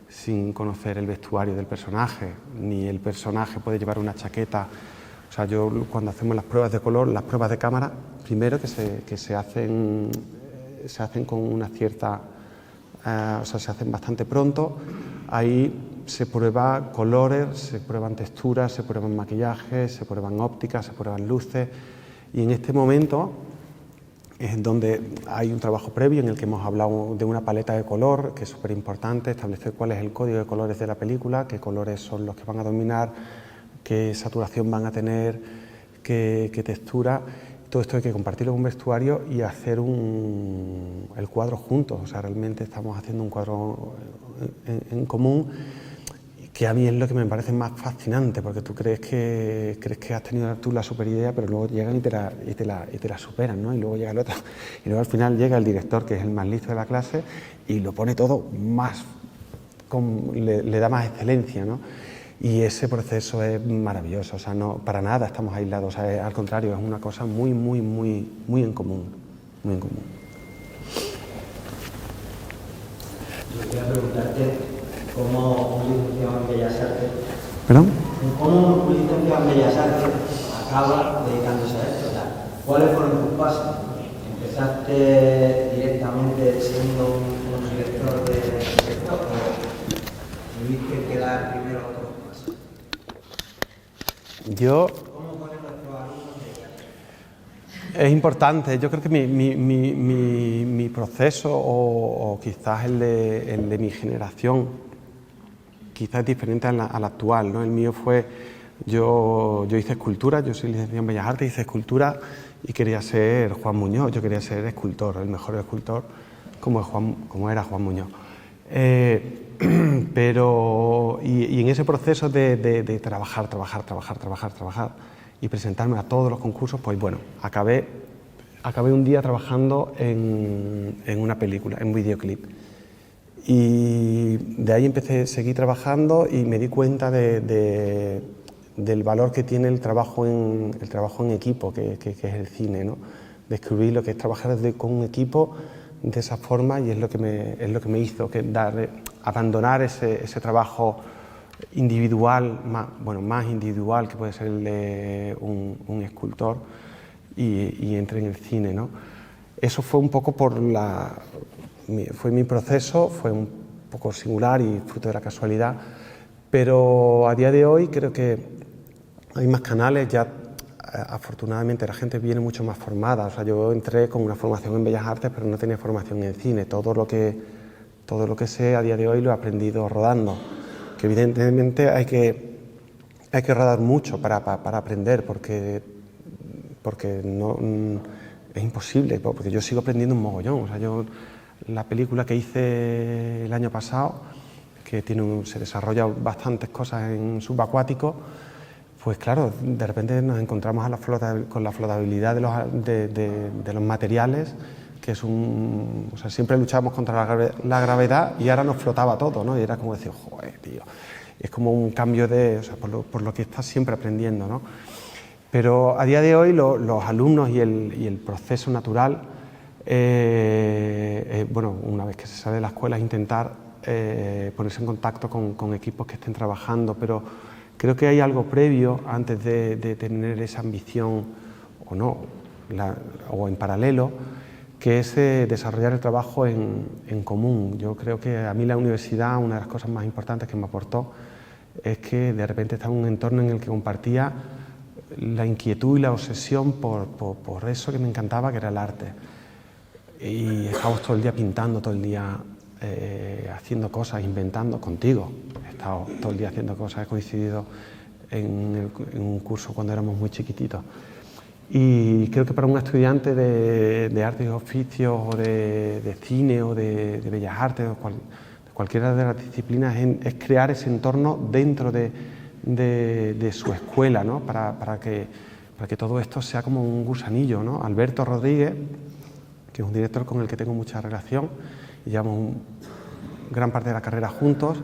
Speaker 1: sin conocer el vestuario del personaje, ni el personaje puede llevar una chaqueta. O sea, yo cuando hacemos las pruebas de color, las pruebas de cámara, primero que se hacen con una cierta, o sea, se hacen bastante pronto. Ahí se prueban colores, se prueban texturas, se prueban maquillajes, se prueban ópticas, se prueban luces, y en este momento es donde hay un trabajo previo en el que hemos hablado de una paleta de color, que es súper importante, establecer cuál es el código de colores de la película, qué colores son los que van a dominar, qué saturación van a tener, qué textura. Todo esto hay que compartirlo con un vestuario y hacer el cuadro juntos. O sea, realmente estamos haciendo un cuadro en común, que a mí es lo que me parece más fascinante, porque tú crees que has tenido tú la super idea, pero luego llegan y te la superan, ¿no? Y luego llega el otro, y luego al final llega el director, que es el más listo de la clase, y lo pone todo más, le da más excelencia, ¿no? Y ese proceso es maravilloso. O sea, no, para nada estamos aislados. O sea, al contrario, es una cosa muy en común, muy en común.
Speaker 6: Yo quería preguntarte cómo un licenciado en Bellas Artes,
Speaker 1: ¿Perdón?
Speaker 6: ¿cómo un licenciado en Bellas Artes acaba dedicándose a esto? O sea, ¿cuáles fueron tus pasos? ¿Empezaste directamente siendo un director de sector o tuviste que dar primero otros pasos? ¿Cómo ponen nuestros alumnos de
Speaker 1: Es importante. Yo creo que mi proceso, o quizás el de mi generación, quizás es diferente al actual, ¿no? El mío fue, yo hice escultura, yo soy licenciado en Bellas Artes, hice escultura y quería ser Juan Muñoz. Yo quería ser escultor, el mejor escultor como era Juan Muñoz. Pero en ese proceso de trabajar y presentarme a todos los concursos, pues bueno, acabé un día trabajando en una película, en un videoclip. Y de ahí seguí trabajando y me di cuenta del valor que tiene el trabajo en equipo, que es el cine, ¿no? Descubrí lo que es trabajar con un equipo de esa forma, y es lo que me hizo abandonar ese trabajo individual, más individual que puede ser el de un escultor, y entré en el cine, ¿no? Eso fue un poco fue mi proceso, fue un poco singular y fruto de la casualidad, pero a día de hoy creo que hay más canales. Ya afortunadamente la gente viene mucho más formada. O sea, yo entré con una formación en Bellas Artes, pero no tenía formación en cine. Todo lo que sé a día de hoy lo he aprendido rodando, que evidentemente hay que rodar mucho para aprender, porque no es imposible, porque yo sigo aprendiendo un mogollón. O sea, la película que hice el año pasado, que se desarrolla bastantes cosas en subacuático, pues claro, de repente nos encontramos con la flotabilidad de los materiales, que es o sea, siempre luchamos contra la gravedad, y ahora nos flotaba todo, ¿no? Y era como decir, joder, tío, es como un cambio o sea, por lo que estás siempre aprendiendo, ¿no? Pero a día de hoy los alumnos y el proceso natural, bueno, una vez que se sale de la escuela, es intentar ponerse en contacto con equipos que estén trabajando, pero creo que hay algo previo antes de tener esa ambición, o no, o en paralelo, que es desarrollar el trabajo en común. Yo creo que a mí la universidad, una de las cosas más importantes que me aportó, es que de repente estaba en un entorno en el que compartía la inquietud y la obsesión por eso que me encantaba, que era el arte. Y estábamos todo el día pintando, todo el día haciendo cosas, inventando contigo. He estado todo el día haciendo cosas, he coincidido en un curso cuando éramos muy chiquititos. Y creo que para un estudiante de artes y oficios, o de cine, o de bellas artes, de cualquiera de las disciplinas, es crear ese entorno dentro de su escuela, ¿no? para que todo esto sea como un gusanillo, ¿no? Alberto Rodríguez, que es un director con el que tengo mucha relación y llevamos gran parte de la carrera juntos.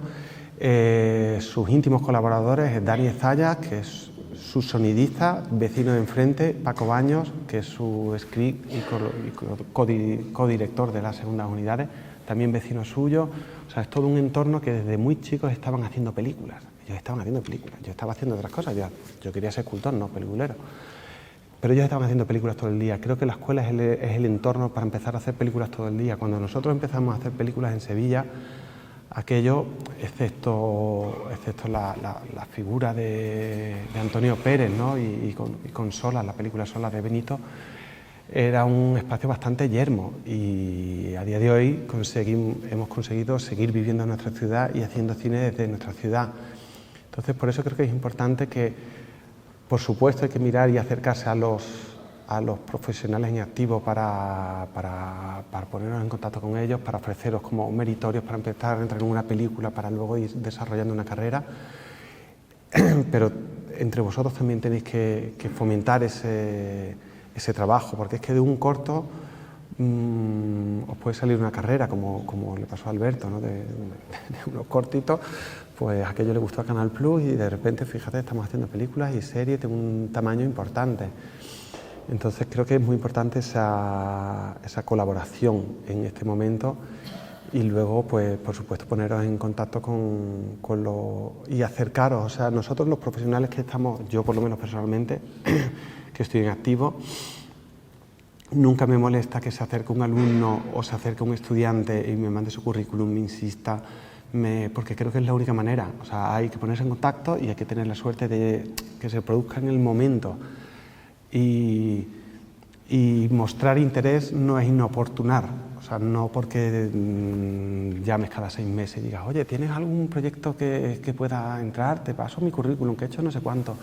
Speaker 1: Sus íntimos colaboradores es Dani Zayas, que es su sonidista, vecino de enfrente, Paco Baños, que es su script y codirector de las segundas unidades, también vecino suyo. O sea, es todo un entorno que desde muy chicos estaban haciendo películas. Ellos estaban haciendo películas, yo estaba haciendo otras cosas, yo quería ser escultor, no peliculero. Pero ellos estaban haciendo películas todo el día. Creo que la escuela es el entorno para empezar a hacer películas todo el día. Cuando nosotros empezamos a hacer películas en Sevilla, aquello, excepto la figura de Antonio Pérez, ¿no? y con Solas, la película Solas de Benito, era un espacio bastante yermo, y a día de hoy hemos conseguido seguir viviendo en nuestra ciudad y haciendo cine desde nuestra ciudad. Entonces, por eso creo que es importante que, por supuesto, hay que mirar y acercarse a los profesionales en activo para ponernos en contacto con ellos, para ofreceros como meritorios para empezar a entrar en una película, para luego ir desarrollando una carrera. Pero entre vosotros también tenéis que fomentar ese trabajo, porque es que de un corto os puede salir una carrera, como le pasó a Alberto, ¿no? de unos cortitos. Pues aquello le gustó a Canal Plus y de repente, fíjate, estamos haciendo películas y series de un tamaño importante. Entonces creo que es muy importante esa colaboración en este momento, y luego, pues por supuesto, poneros en contacto y acercaros. O sea, nosotros los profesionales que estamos, yo por lo menos personalmente, que estoy en activo, nunca me molesta que se acerque un alumno o se acerque un estudiante y me mande su currículum, me insista, porque creo que es la única manera. O sea, hay que ponerse en contacto y hay que tener la suerte de que se produzca en el momento. Y mostrar interés no es inoportunar. O sea, no porque llames cada 6 meses y digas, oye, ¿tienes algún proyecto que pueda entrar? Te paso mi currículum, que he hecho no sé cuánto.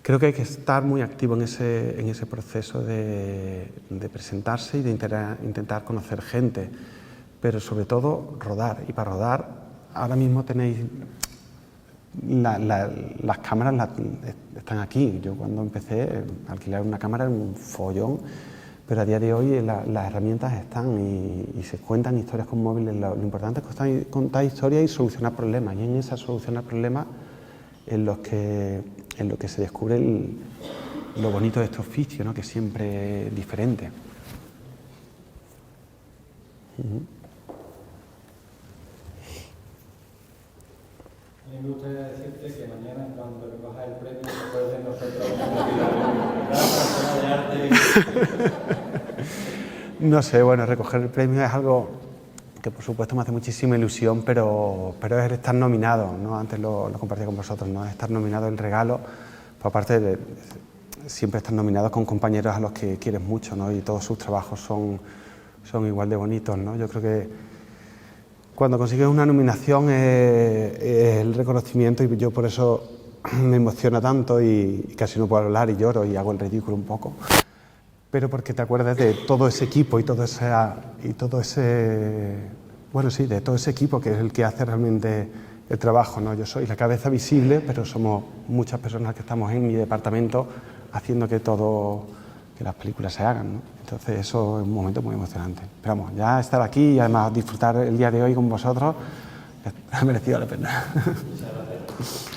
Speaker 1: Creo que hay que estar muy activo en ese proceso de presentarse y de intentar conocer gente, pero sobre todo rodar. Y para rodar, ahora mismo tenéis las cámaras están aquí. Yo cuando empecé a alquilar una cámara era un follón, pero a día de hoy las herramientas están y se cuentan historias con móviles. Lo importante es contar historias y solucionar problemas, y en esa solucionar problemas en lo que se descubre lo bonito de este oficio, ¿no? Que siempre es diferente.
Speaker 7: A mí me gustaría decirte que mañana, cuando recojas el premio, después de nosotros,
Speaker 1: no sé, bueno, recoger el premio es algo que por supuesto me hace muchísima ilusión, pero es estar nominado, ¿no? Antes lo compartí con vosotros, ¿no? Estar nominado, el regalo, pues aparte de siempre estar nominados con compañeros a los que quieres mucho, ¿no? Y todos sus trabajos son igual de bonitos, ¿no? Yo creo que cuando consigues una nominación es el reconocimiento, y yo por eso me emociona tanto y casi no puedo hablar y lloro y hago el ridículo un poco, pero porque te acuerdas de todo ese equipo y todo ese equipo que es el que hace realmente el trabajo, ¿no? Yo soy la cabeza visible, pero somos muchas personas que estamos en mi departamento haciendo que las películas se hagan, ¿no? Entonces eso es un momento muy emocionante. Pero vamos, ya estar aquí y además disfrutar el día de hoy con vosotros ha merecido la pena.
Speaker 7: Muchas gracias.